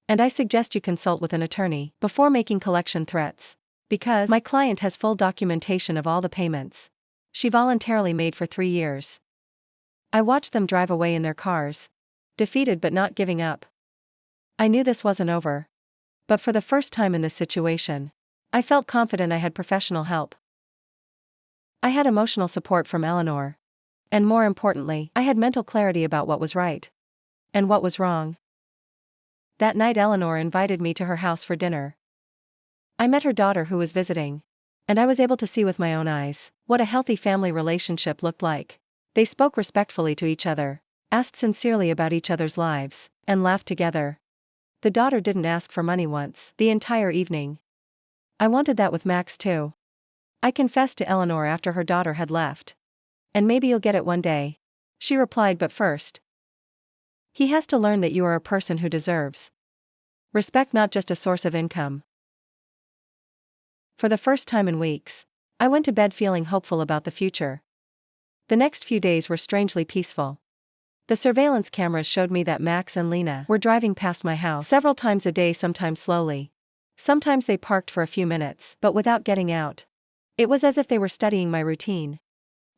And I suggest you consult with an attorney before making collection threats, because my client has full documentation of all the payments she voluntarily made for 3 years." I watched them drive away in their cars, defeated but not giving up. I knew this wasn't over. But for the first time in this situation, I felt confident I had professional help. I had emotional support from Eleanor. And more importantly, I had mental clarity about what was right and what was wrong. That night Eleanor invited me to her house for dinner. I met her daughter who was visiting, and I was able to see with my own eyes what a healthy family relationship looked like. They spoke respectfully to each other, asked sincerely about each other's lives, and laughed together. The daughter didn't ask for money once the entire evening. I wanted that with Max too. I confessed to Eleanor after her daughter had left. "And maybe you'll get it one day," she replied, "but first, he has to learn that you are a person who deserves respect, not just a source of income." For the first time in weeks, I went to bed feeling hopeful about the future. The next few days were strangely peaceful. The surveillance cameras showed me that Max and Lena were driving past my house several times a day, sometimes slowly. Sometimes they parked for a few minutes, but without getting out. It was as if they were studying my routine,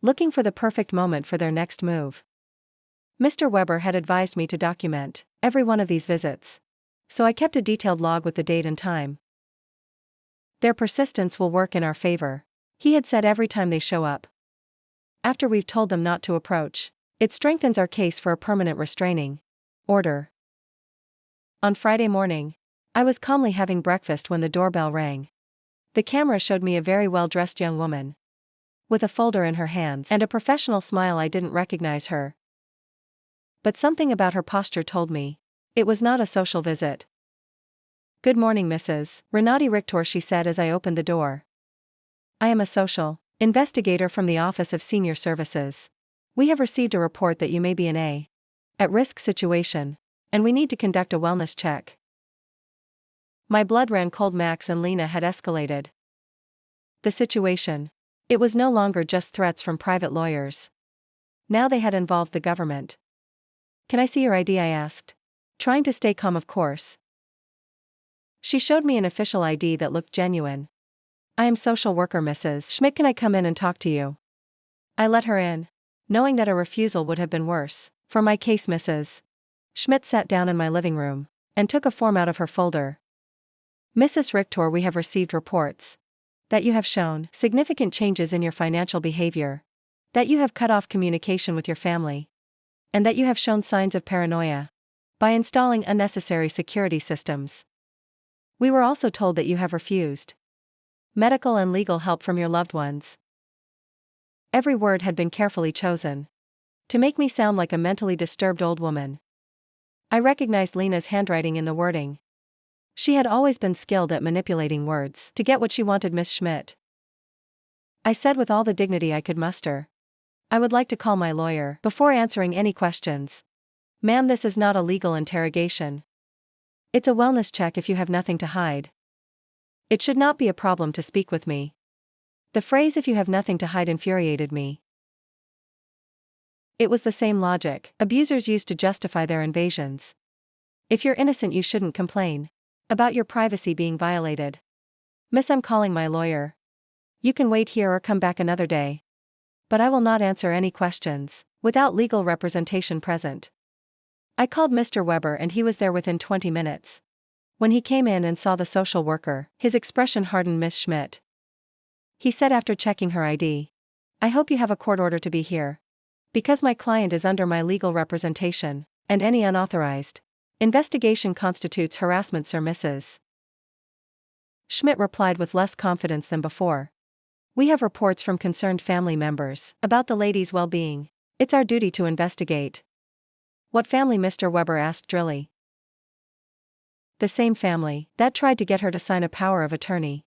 looking for the perfect moment for their next move. Mr. Weber had advised me to document every one of these visits, so I kept a detailed log with the date and time. "Their persistence will work in our favor," he had said. "Every time they show up, after we've told them not to approach, it strengthens our case for a permanent restraining order." On Friday morning, I was calmly having breakfast when the doorbell rang. The camera showed me a very well-dressed young woman, with a folder in her hands and a professional smile. I didn't recognize her. But something about her posture told me it was not a social visit. "Good morning, Mrs. Renati Richter," she said as I opened the door. "I am a social investigator from the Office of Senior Services. We have received a report that you may be in a at-risk situation, and we need to conduct a wellness check." My blood ran cold. Max and Lena had escalated the situation. It was no longer just threats from private lawyers. Now they had involved the government. "Can I see your ID?" I asked, trying to stay calm, of course. She showed me an official ID that looked genuine. "I am social worker Mrs. Schmidt. Can I come in and talk to you?" I let her in, knowing that a refusal would have been worse. "For my case, Mrs. Schmidt sat down in my living room and took a form out of her folder. "Mrs. Richter, we have received reports that you have shown significant changes in your financial behavior, that you have cut off communication with your family, and that you have shown signs of paranoia by installing unnecessary security systems. We were also told that you have refused medical and legal help from your loved ones." Every word had been carefully chosen to make me sound like a mentally disturbed old woman. I recognized Lena's handwriting in the wording. She had always been skilled at manipulating words to get what she wanted. "Miss Schmidt," I said with all the dignity I could muster, "I would like to call my lawyer before answering any questions." "Ma'am, this is not a legal interrogation. It's a wellness check. If you have nothing to hide, it should not be a problem to speak with me." The phrase "if you have nothing to hide" infuriated me. It was the same logic abusers used to justify their invasions. If you're innocent, you shouldn't complain about your privacy being violated. Miss, I'm calling my lawyer. You can wait here or come back another day. But I will not answer any questions without legal representation present. I called Mr. Weber and he was there within 20 minutes. When he came in and saw the social worker, his expression hardened. Miss Schmidt, he said after checking her ID, I hope you have a court order to be here. Because my client is under my legal representation, and any unauthorized investigation constitutes harassment, Sir. Mrs. Schmidt replied with less confidence than before. We have reports from concerned family members about the lady's well-being. It's our duty to investigate. What family? Mr. Weber asked drily. The same family that tried to get her to sign a power of attorney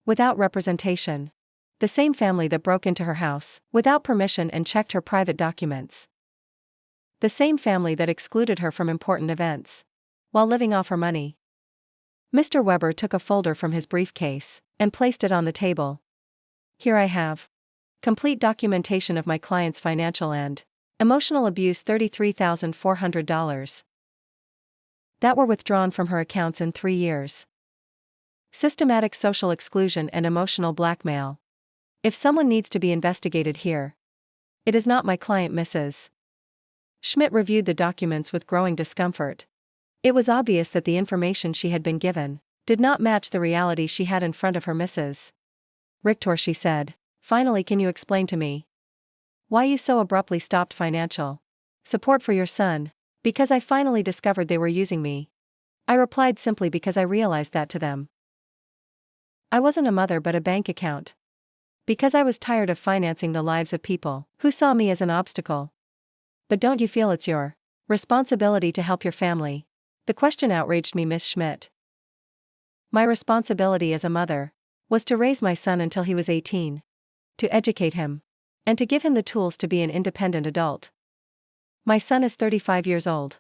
without representation. The same family that broke into her house without permission and checked her private documents. The same family that excluded her from important events while living off her money. Mr. Weber took a folder from his briefcase and placed it on the table. Here I have complete documentation of my client's financial and emotional abuse, $33,400 that were withdrawn from her accounts in 3 years. Systematic social exclusion and emotional blackmail. If someone needs to be investigated here, it is not my client. Mrs. Schmidt reviewed the documents with growing discomfort. It was obvious that the information she had been given did not match the reality she had in front of her. Mrs. Richter, she said, finally, can you explain to me why you so abruptly stopped financial support for your son? Because I finally discovered they were using me. I replied simply because I realized that to them I wasn't a mother but a bank account. Because I was tired of financing the lives of people who saw me as an obstacle. But don't you feel it's your responsibility to help your family? The question outraged me, Miss Schmidt. My responsibility as a mother was to raise my son until he was 18, to educate him, and to give him the tools to be an independent adult. My son is 35 years old,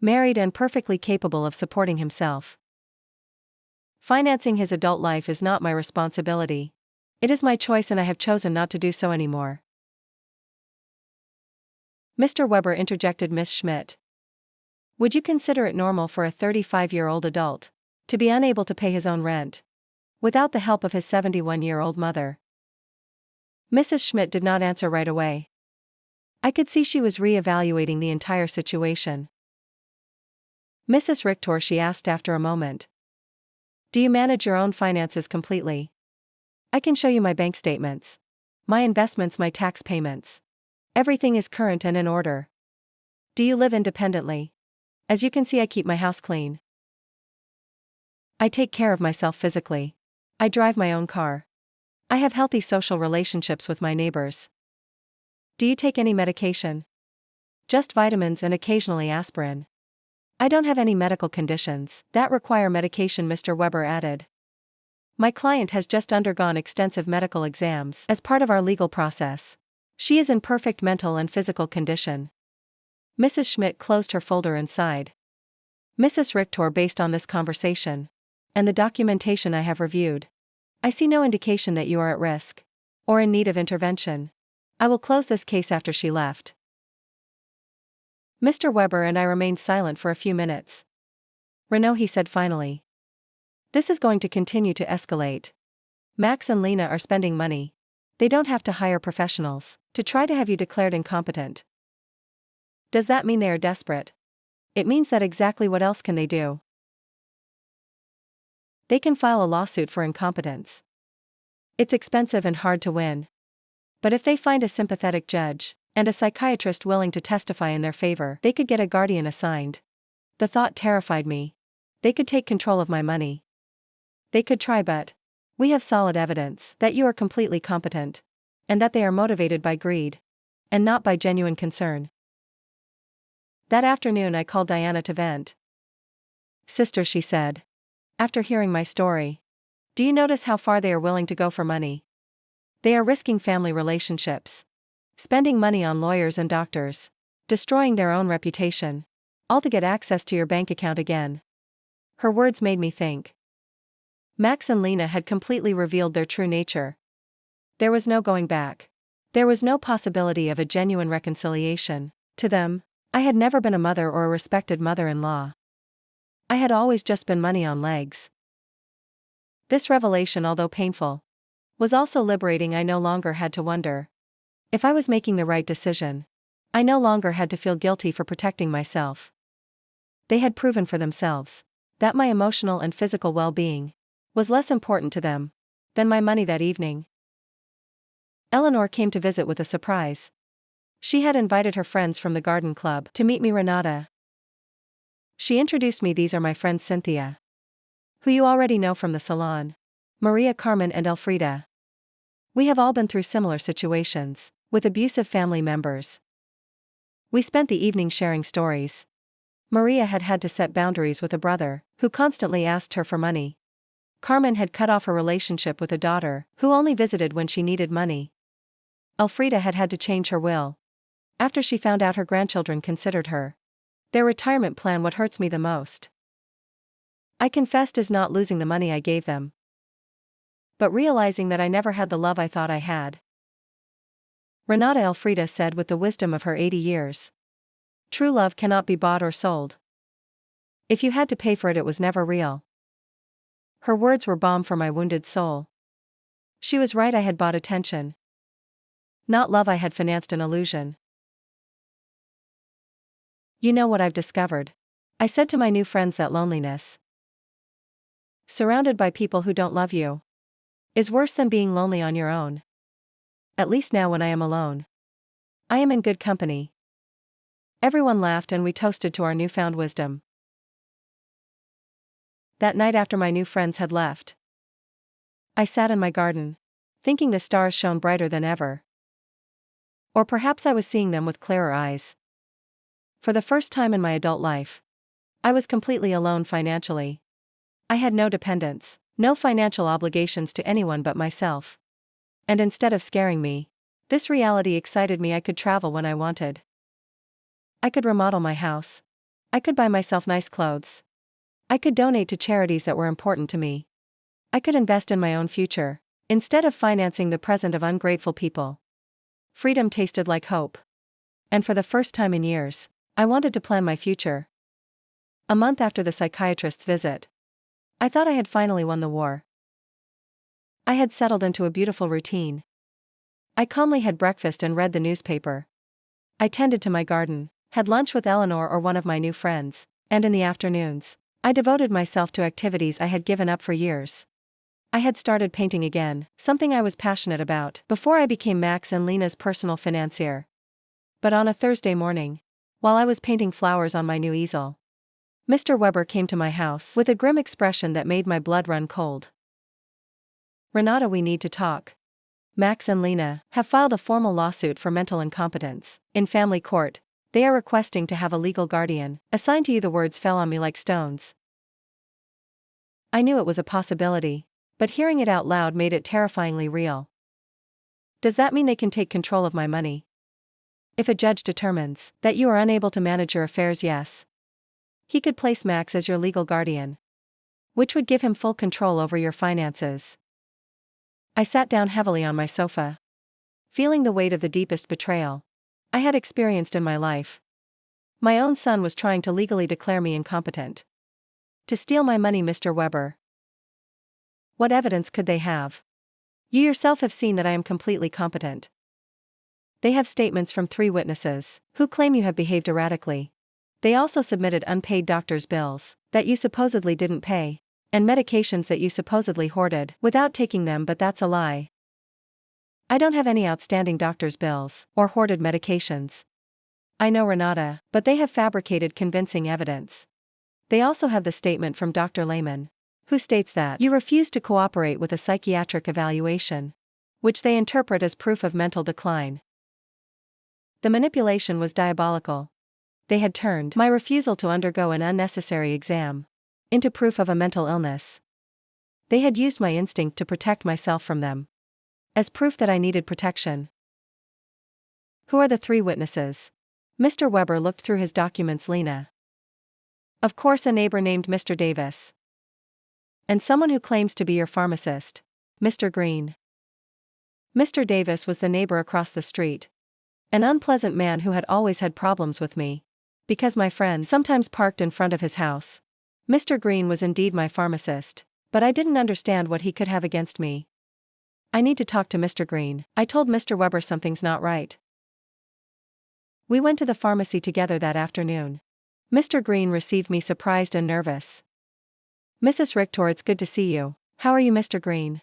married and perfectly capable of supporting himself. Financing his adult life is not my responsibility. It is my choice and I have chosen not to do so anymore. Mr. Weber interjected. Miss Schmidt, would you consider it normal for a 35-year-old adult to be unable to pay his own rent without the help of his 71-year-old mother? Mrs. Schmidt did not answer right away. I could see she was re-evaluating the entire situation. Mrs. Richter, she asked after a moment, do you manage your own finances completely? I can show you my bank statements, my investments, my tax payments. Everything is current and in order. Do you live independently? As you can see, I keep my house clean. I take care of myself physically. I drive my own car. I have healthy social relationships with my neighbors. Do you take any medication? Just vitamins and occasionally aspirin. I don't have any medical conditions that require medication, Mr. Weber added. My client has just undergone extensive medical exams as part of our legal process. She is in perfect mental and physical condition. Mrs. Schmidt closed her folder and sighed. Mrs. Richter, based on this conversation and the documentation I have reviewed, I see no indication that you are at risk or in need of intervention. I will close this case. After she left, Mr. Weber and I remained silent for a few minutes. Renaud, he said finally, this is going to continue to escalate. Max and Lena are spending money. They don't have to hire professionals to try to have you declared incompetent. Does that mean they are desperate? It means that exactly what else can they do? They can file a lawsuit for incompetence. It's expensive and hard to win. But if they find a sympathetic judge and a psychiatrist willing to testify in their favor, they could get a guardian assigned. The thought terrified me. They could take control of my money. They could try, but we have solid evidence that you are completely competent, and that they are motivated by greed, and not by genuine concern. That afternoon I called Diana to vent. Sister, she said, after hearing my story, do you notice how far they are willing to go for money? They are risking family relationships, spending money on lawyers and doctors, destroying their own reputation, all to get access to your bank account again. Her words made me think. Max and Lena had completely revealed their true nature. There was no going back. There was no possibility of a genuine reconciliation. To them, I had never been a mother or a respected mother-in-law. I had always just been money on legs. This revelation, although painful, was also liberating. I no longer had to wonder if I was making the right decision. I no longer had to feel guilty for protecting myself. They had proven for themselves that my emotional and physical well-being was less important to them than my money that evening. Eleanor came to visit with a surprise. She had invited her friends from the garden club to meet me, Renata. She introduced me. These are my friends Cynthia, who you already know from the salon, Maria, Carmen, and Elfrida. We have all been through similar situations with abusive family members. We spent the evening sharing stories. Maria had had to set boundaries with a brother who constantly asked her for money. Carmen had cut off her relationship with a daughter who only visited when she needed money. Elfrida had had to change her will after she found out her grandchildren considered their retirement plan. What hurts me the most, I confessed, is not losing the money I gave them, but realizing that I never had the love I thought I had. Renata, Elfrida said with the wisdom of her 80 years. True love cannot be bought or sold. If you had to pay for it, it was never real. Her words were balm for my wounded soul. She was right. I had bought attention, not love. I had financed an illusion. You know what I've discovered? I said to my new friends, that loneliness, surrounded by people who don't love you, is worse than being lonely on your own. At least now, when I am alone, I am in good company. Everyone laughed and we toasted to our newfound wisdom. That night, after my new friends had left, I sat in my garden, thinking the stars shone brighter than ever. Or perhaps I was seeing them with clearer eyes. For the first time in my adult life, I was completely alone financially. I had no dependents, no financial obligations to anyone but myself. And instead of scaring me, this reality excited me. I could travel when I wanted. I could remodel my house. I could buy myself nice clothes. I could donate to charities that were important to me. I could invest in my own future, instead of financing the present of ungrateful people. Freedom tasted like hope. And for the first time in years, I wanted to plan my future. A month after the psychiatrist's visit, I thought I had finally won the war. I had settled into a beautiful routine. I calmly had breakfast and read the newspaper. I tended to my garden, had lunch with Eleanor or one of my new friends, and in the afternoons, I devoted myself to activities I had given up for years. I had started painting again, something I was passionate about, before I became Max and Lena's personal financier. But on a Thursday morning, while I was painting flowers on my new easel, Mr. Weber came to my house with a grim expression that made my blood run cold. Renata, we need to talk. Max and Lena have filed a formal lawsuit for mental incompetence in family court. They are requesting to have a legal guardian assigned to you. The words fell on me like stones. I knew it was a possibility, but hearing it out loud made it terrifyingly real. Does that mean they can take control of my money? If a judge determines that you are unable to manage your affairs, yes, he could place Max as your legal guardian, which would give him full control over your finances. I sat down heavily on my sofa, feeling the weight of the deepest betrayal I had experienced in my life. My own son was trying to legally declare me incompetent, to steal my money. Mr. Weber, what evidence could they have? You yourself have seen that I am completely competent. They have statements from 3 witnesses who claim you have behaved erratically. They also submitted unpaid doctor's bills that you supposedly didn't pay, and medications that you supposedly hoarded without taking them, but that's a lie. I don't have any outstanding doctor's bills or hoarded medications. I know, Renata, but they have fabricated convincing evidence. They also have the statement from Dr. Lehman, who states that you refused to cooperate with a psychiatric evaluation, which they interpret as proof of mental decline. The manipulation was diabolical. They had turned my refusal to undergo an unnecessary exam into proof of a mental illness. They had used my instinct to protect myself from them as proof that I needed protection. Who are the 3 witnesses? Mr. Weber looked through his documents. Lena. Of course, a neighbor named Mr. Davis. And someone who claims to be your pharmacist, Mr. Green. Mr. Davis was the neighbor across the street, an unpleasant man who had always had problems with me, because my friends sometimes parked in front of his house. Mr. Green was indeed my pharmacist, but I didn't understand what he could have against me. I need to talk to Mr. Green. I told Mr. Weber something's not right. We went to the pharmacy together that afternoon. Mr. Green received me surprised and nervous. Mrs. Richter, it's good to see you. How are you, Mr. Green?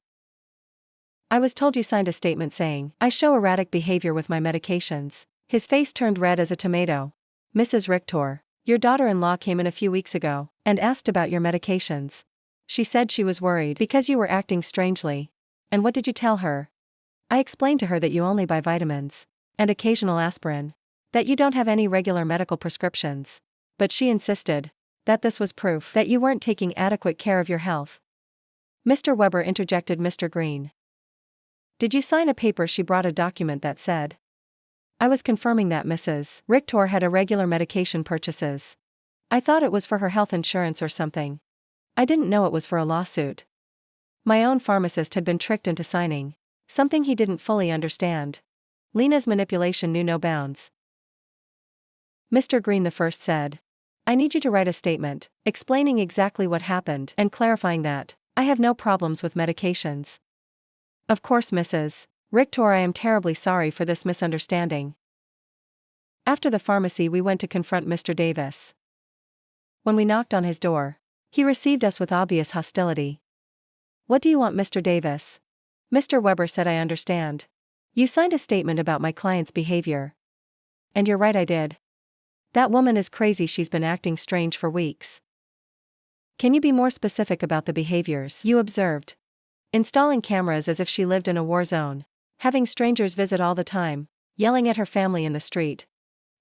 I was told you signed a statement saying I show erratic behavior with my medications. His face turned red as a tomato. Mrs. Richter, your daughter-in-law came in a few weeks ago and asked about your medications. She said she was worried because you were acting strangely. And what did you tell her? I explained to her that you only buy vitamins and occasional aspirin, that you don't have any regular medical prescriptions. But she insisted that this was proof that you weren't taking adequate care of your health. Mr. Weber, interjected Mr. Green. Did you sign a paper? She brought a document that said. I was confirming that Mrs. Richter had irregular medication purchases. I thought it was for her health insurance or something. I didn't know it was for a lawsuit. My own pharmacist had been tricked into signing something he didn't fully understand. Lena's manipulation knew no bounds. Mr. Green the first said, I need you to write a statement explaining exactly what happened and clarifying that I have no problems with medications. Of course, Mrs. Richter, I am terribly sorry for this misunderstanding. After the pharmacy, we went to confront Mr. Davis. When we knocked on his door, he received us with obvious hostility. What do you want, Mr. Davis? Mr. Weber said, I understand. You signed a statement about my client's behavior. And you're right, I did. That woman is crazy. She's been acting strange for weeks. Can you be more specific about the behaviors you observed? Installing cameras as if she lived in a war zone, having strangers visit all the time, yelling at her family in the street.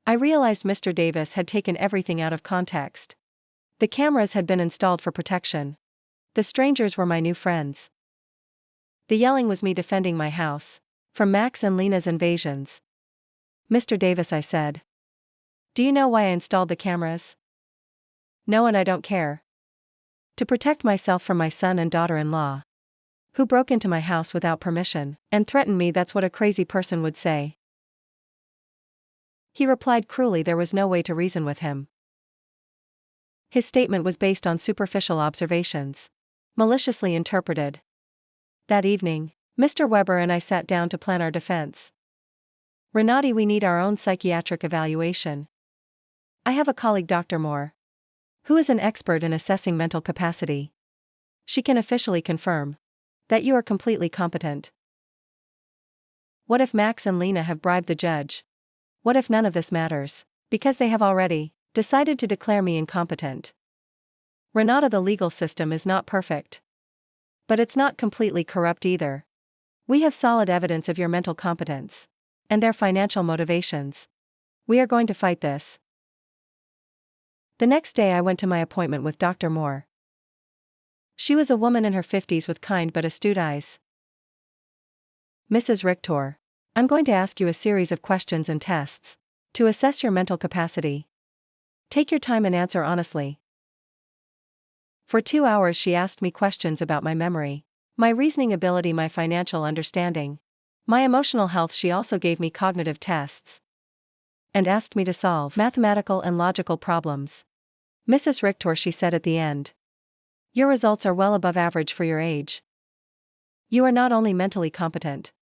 I realized Mr. Davis had taken everything out of context. The cameras had been installed for protection. The strangers were my new friends. The yelling was me defending my house from Max and Lena's invasions. Mr. Davis, I said. Do you know why I installed the cameras? No, and I don't care. To protect myself from my son and daughter-in-law, who broke into my house without permission and threatened me. That's what a crazy person would say. He replied cruelly. There was no way to reason with him. His statement was based on superficial observations, maliciously interpreted. That evening, Mr. Weber and I sat down to plan our defense. Renati, we need our own psychiatric evaluation. I have a colleague, Dr. Moore, who is an expert in assessing mental capacity. She can officially confirm that you are completely competent. What if Max and Lena have bribed the judge? What if none of this matters, because they have already decided to declare me incompetent? Renata, the legal system is not perfect. But it's not completely corrupt either. We have solid evidence of your mental competence and their financial motivations. We are going to fight this. The next day I went to my appointment with Dr. Moore. She was a woman in her 50s with kind but astute eyes. Mrs. Richter, I'm going to ask you a series of questions and tests to assess your mental capacity. Take your time and answer honestly. For 2 hours she asked me questions about my memory, my reasoning ability, my financial understanding, my emotional health. She also gave me cognitive tests and asked me to solve mathematical and logical problems. Mrs. Richter, she said at the end, your results are well above average for your age. You are not only mentally competent,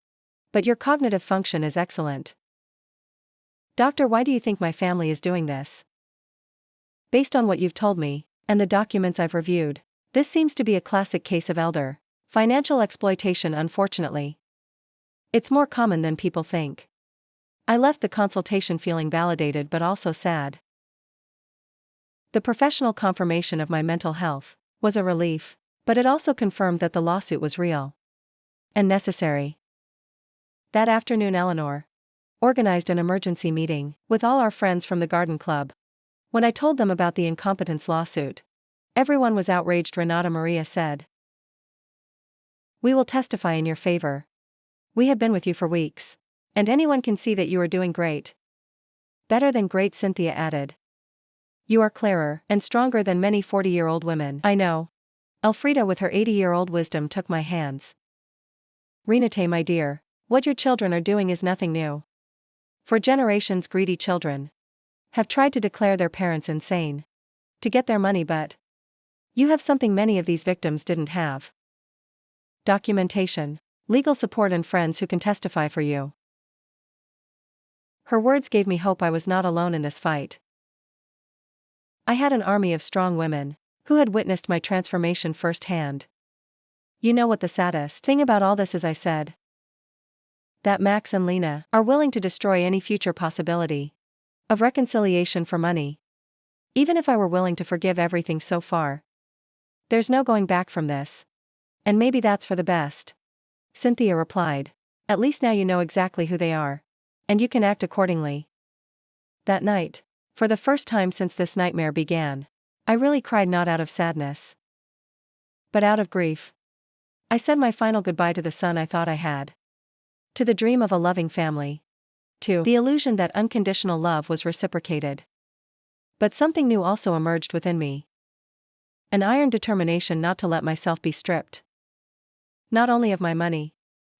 but your cognitive function is excellent. Doctor, why do you think my family is doing this? Based on what you've told me, and the documents I've reviewed, this seems to be a classic case of elder financial exploitation, unfortunately. It's more common than people think. I left the consultation feeling validated but also sad. The professional confirmation of my mental health was a relief, but it also confirmed that the lawsuit was real and necessary. That afternoon Eleanor organized an emergency meeting with all our friends from the garden club. When I told them about the incompetence lawsuit, everyone was outraged. Renata Maria said, we will testify in your favor. We have been with you for weeks, and anyone can see that you are doing great. Better than great, Cynthia added. You are clearer and stronger than many 40-year-old women I know. Elfrida with her 80-year-old wisdom took my hands. Renate, my dear, what your children are doing is nothing new. For generations greedy children have tried to declare their parents insane to get their money, but You have something many of these victims didn't have: documentation, legal support, and friends who can testify for you. Her words gave me hope I was not alone in this fight. I had an army of strong women who had witnessed my transformation firsthand. You know what the saddest thing about all this is, I said? That Max and Lena are willing to destroy any future possibility of reconciliation for money. Even if I were willing to forgive everything so far, there's no going back from this. And maybe that's for the best. Cynthia replied. At least now you know exactly who they are. And you can act accordingly. That night, for the first time since this nightmare began, I really cried, not out of sadness, but out of grief. I said my final goodbye to the son I thought I had, to the dream of a loving family, to the illusion that unconditional love was reciprocated. But something new also emerged within me. An iron determination not to let myself be stripped, not only of my money,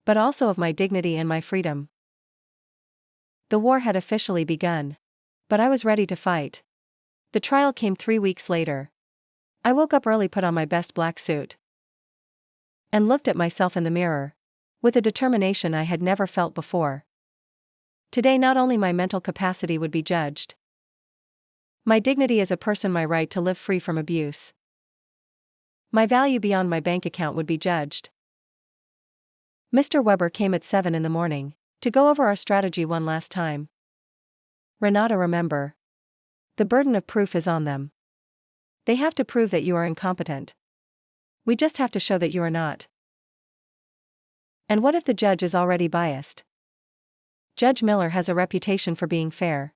but also of my dignity and my freedom. The war had officially begun, but I was ready to fight. The trial came 3 weeks later. I woke up early, put on my best black suit, and looked at myself in the mirror, with a determination I had never felt before. Today not only my mental capacity would be judged, my dignity as a person, my right to live free from abuse, my value beyond my bank account would be judged. Mr. Weber came at 7 in the morning, to go over our strategy one last time. Renata, remember, the burden of proof is on them. They have to prove that you are incompetent. We just have to show that you are not. And what if the judge is already biased? Judge Miller has a reputation for being fair.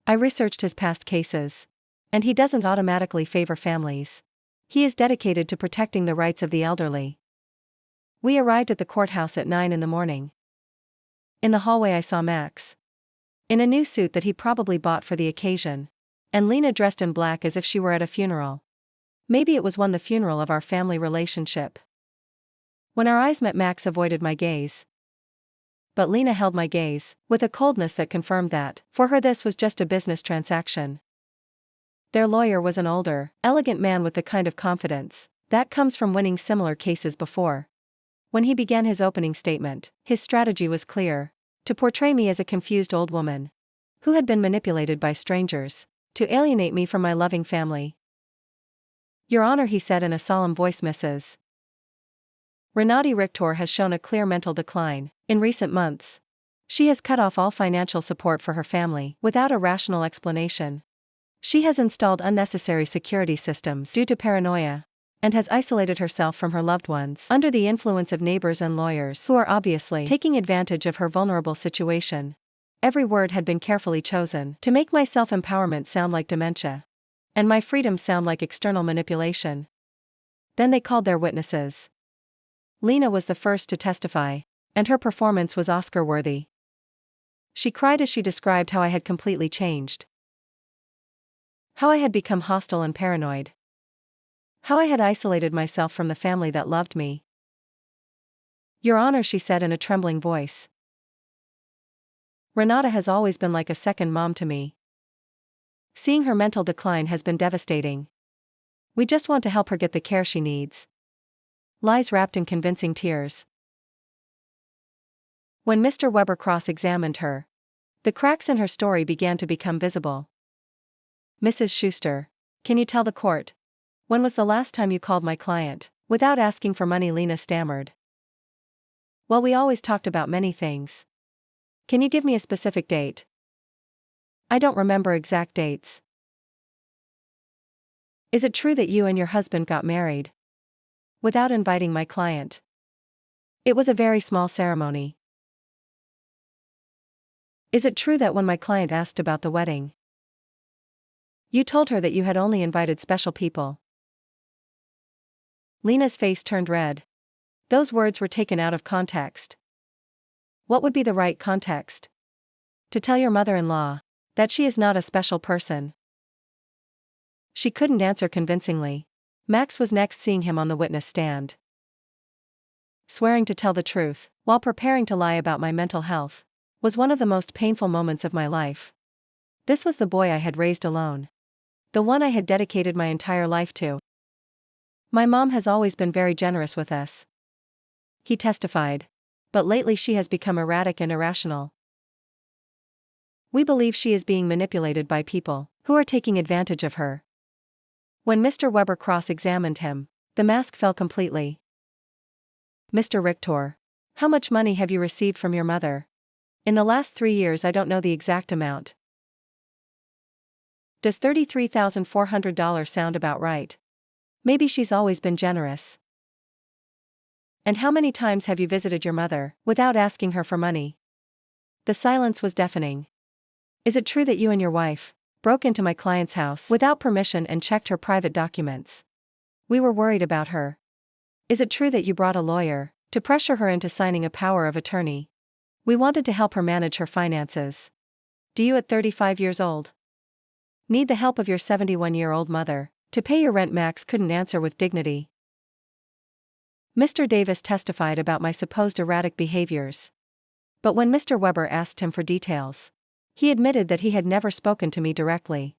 I researched his past cases. And he doesn't automatically favor families. He is dedicated to protecting the rights of the elderly. We arrived at the courthouse at 9 in the morning. In the hallway I saw Max, in a new suit that he probably bought for the occasion, and Lena dressed in black as if she were at a funeral. Maybe it was the funeral of our family relationship. When our eyes met, Max avoided my gaze. But Lena held my gaze, with a coldness that confirmed that, for her, this was just a business transaction. Their lawyer was an older, elegant man with the kind of confidence that comes from winning similar cases before. When he began his opening statement, his strategy was clear: to portray me as a confused old woman who had been manipulated by strangers to alienate me from my loving family. Your Honor, he said in a solemn voice, Mrs. Renate Richter has shown a clear mental decline in recent months. She has cut off all financial support for her family without a rational explanation. She has installed unnecessary security systems due to paranoia, and has isolated herself from her loved ones under the influence of neighbors and lawyers who are obviously taking advantage of her vulnerable situation. Every word had been carefully chosen to make my self-empowerment sound like dementia, and my freedom sound like external manipulation. Then they called their witnesses. Lena was the first to testify, and her performance was Oscar-worthy. She cried as she described how I had completely changed, how I had become hostile and paranoid, how I had isolated myself from the family that loved me. Your Honor, she said in a trembling voice, Renata has always been like a second mom to me. Seeing her mental decline has been devastating. We just want to help her get the care she needs. Lies wrapped in convincing tears. When Mr. Weber cross-examined her, the cracks in her story began to become visible. Mrs. Schuster, can you tell the court, when was the last time you called my client without asking for money? Lena stammered. Well, we always talked about many things. Can you give me a specific date? I don't remember exact dates. Is it true that you and your husband got married without inviting my client? It was a very small ceremony. Is it true that when my client asked about the wedding, you told her that you had only invited special people? Lena's face turned red. Those words were taken out of context. What would be the right context? To tell your mother-in-law that she is not a special person? She couldn't answer convincingly. Max was next, seeing him on the witness stand, swearing to tell the truth while preparing to lie about my mental health, was one of the most painful moments of my life. This was the boy I had raised alone, the one I had dedicated my entire life to. My mom has always been very generous with us, he testified. But lately she has become erratic and irrational. We believe she is being manipulated by people who are taking advantage of her. When Mr. Weber cross-examined him, the mask fell completely. Mr. Richter, how much money have you received from your mother? In the last 3 years, I don't know the exact amount. Does $33,400 sound about right? Maybe she's always been generous. And how many times have you visited your mother without asking her for money? The silence was deafening. Is it true that you and your wife broke into my client's house without permission and checked her private documents? We were worried about her. Is it true that you brought a lawyer to pressure her into signing a power of attorney? We wanted to help her manage her finances. Do you, at 35 years old, need the help of your 71-year-old mother to pay your rent? Max couldn't answer with dignity. Mr. Davis testified about my supposed erratic behaviors. But when Mr. Weber asked him for details, he admitted that he had never spoken to me directly,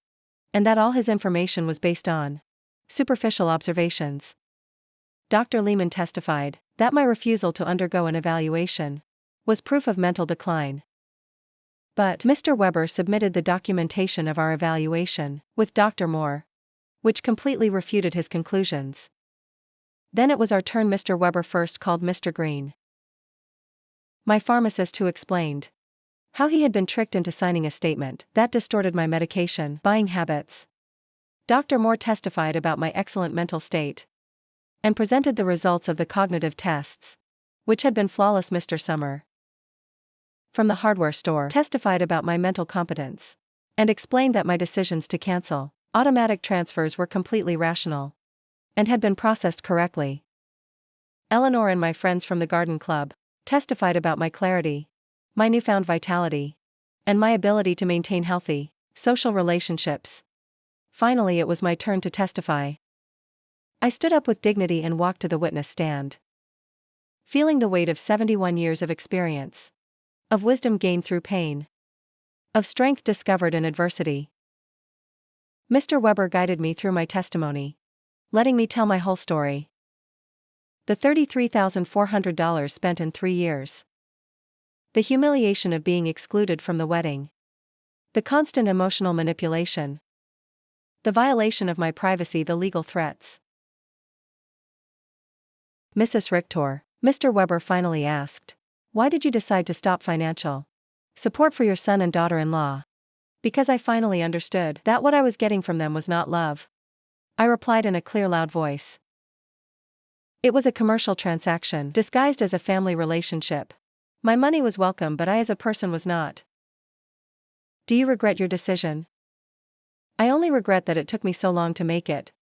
and that all his information was based on superficial observations. Dr. Lehman testified that my refusal to undergo an evaluation was proof of mental decline. But Mr. Weber submitted the documentation of our evaluation with Dr. Moore, which completely refuted his conclusions. Then it was our turn. Mr. Weber first called Mr. Green, my pharmacist, who explained how he had been tricked into signing a statement that distorted my medication buying habits. Dr. Moore testified about my excellent mental state and presented the results of the cognitive tests, which had been flawless. Mr. Summer from the hardware store testified about my mental competence and explained that my decisions to cancel automatic transfers were completely rational and had been processed correctly. Eleanor and my friends from the Garden Club testified about my clarity, my newfound vitality, and my ability to maintain healthy social relationships. Finally, it was my turn to testify. I stood up with dignity and walked to the witness stand, feeling the weight of 71 years of experience, of wisdom gained through pain, of strength discovered in adversity. Mr. Weber guided me through my testimony, letting me tell my whole story. The $33,400 spent in 3 years. The humiliation of being excluded from the wedding. The constant emotional manipulation. The violation of my privacy, the legal threats. Mrs. Richter, Mr. Weber finally asked, why did you decide to stop financial support for your son and daughter-in-law? Because I finally understood that what I was getting from them was not love. I replied in a clear, loud voice. It was a commercial transaction disguised as a family relationship. My money was welcome, but I as a person was not. Do you regret your decision? I only regret that it took me so long to make it.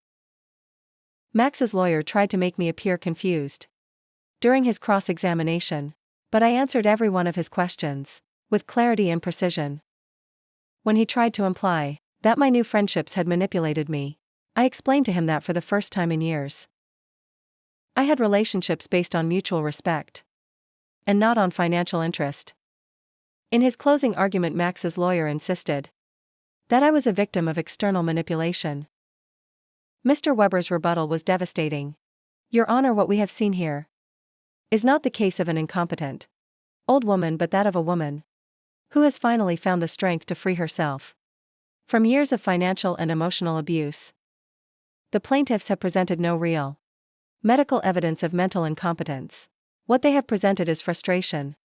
Max's lawyer tried to make me appear confused during his cross-examination, but I answered every one of his questions with clarity and precision. When he tried to imply that my new friendships had manipulated me, I explained to him that for the first time in years, I had relationships based on mutual respect and not on financial interest. In his closing argument, Max's lawyer insisted that I was a victim of external manipulation. Mr. Weber's rebuttal was devastating. Your Honor, what we have seen here is not the case of an incompetent old woman, but that of a woman who has finally found the strength to free herself from years of financial and emotional abuse. The plaintiffs have presented no real medical evidence of mental incompetence. What they have presented is frustration,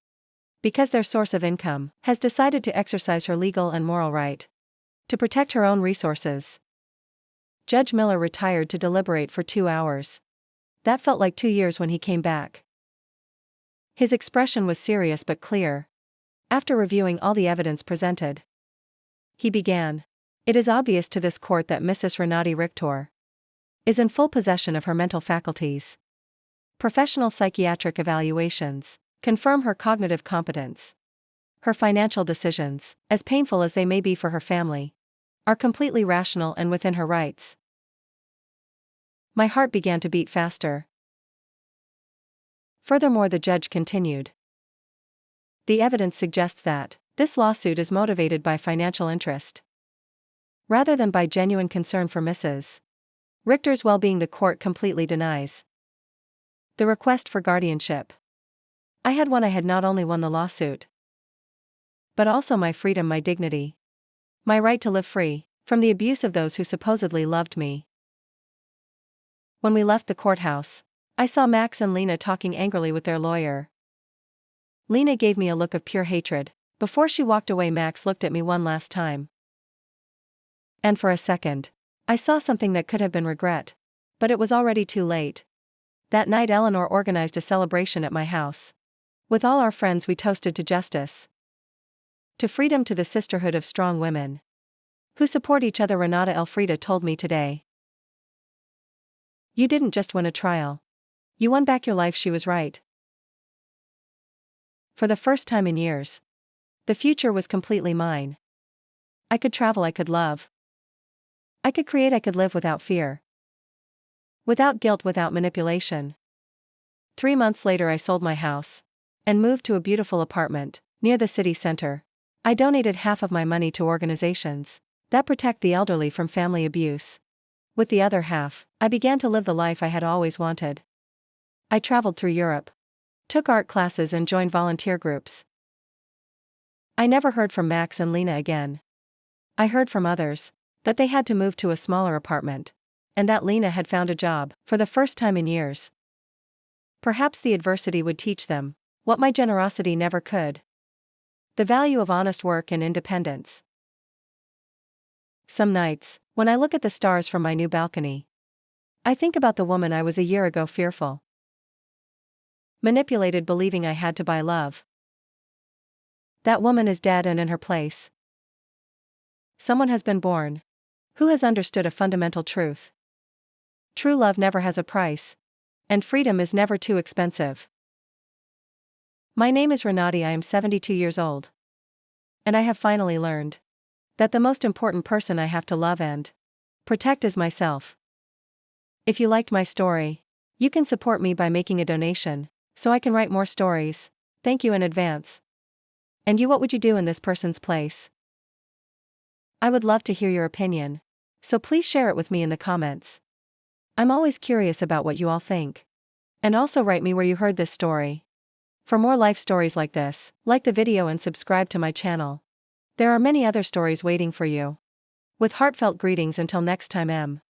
because their source of income has decided to exercise her legal and moral right to protect her own resources. Judge Miller retired to deliberate for 2 hours. That felt like 2 years when he came back. His expression was serious but clear. After reviewing all the evidence presented, he began. It is obvious to this court that Mrs. Renati Richter is in full possession of her mental faculties. Professional psychiatric evaluations confirm her cognitive competence. Her financial decisions, as painful as they may be for her family, are completely rational and within her rights. My heart began to beat faster. Furthermore, the judge continued. The evidence suggests that this lawsuit is motivated by financial interest, rather than by genuine concern for Mrs. Richter's well-being the court completely denies. The request for guardianship. I had not only won the lawsuit, but also my freedom, my dignity. My right to live free from the abuse of those who supposedly loved me. When we left the courthouse, I saw Max and Lena talking angrily with their lawyer. Lena gave me a look of pure hatred. Before she walked away, Max looked at me one last time. And for a second, I saw something that could have been regret. But it was already too late. That night Eleanor organized a celebration at my house. With all our friends we toasted to justice, to freedom, to the sisterhood of strong women who support each other. Renata Elfrida told me today. You didn't just win a trial. You won back your life. She was right. For the first time in years, the future was completely mine. I could travel, I could love. I could create, I could live without fear. Without guilt, without manipulation. 3 months later I sold my house and moved to a beautiful apartment near the city center. I donated half of my money to organizations that protect the elderly from family abuse. With the other half, I began to live the life I had always wanted. I traveled through Europe, took art classes and joined volunteer groups. I never heard from Max and Lena again. I heard from others that they had to move to a smaller apartment, and that Lena had found a job for the first time in years. Perhaps the adversity would teach them what my generosity never could: the value of honest work and independence. Some nights, when I look at the stars from my new balcony, I think about the woman I was a year ago, fearful, manipulated, believing I had to buy love. That woman is dead, and in her place, someone has been born who has understood a fundamental truth. True love never has a price, and freedom is never too expensive. My name is Renati. I am 72 years old. And I have finally learned that the most important person I have to love and protect is myself. If you liked my story, you can support me by making a donation, so I can write more stories. Thank you in advance. And you, what would you do in this person's place? I would love to hear your opinion, so please share it with me in the comments. I'm always curious about what you all think. And also write me where you heard this story. For more life stories like this, like the video and subscribe to my channel. There are many other stories waiting for you. With heartfelt greetings until next time, M.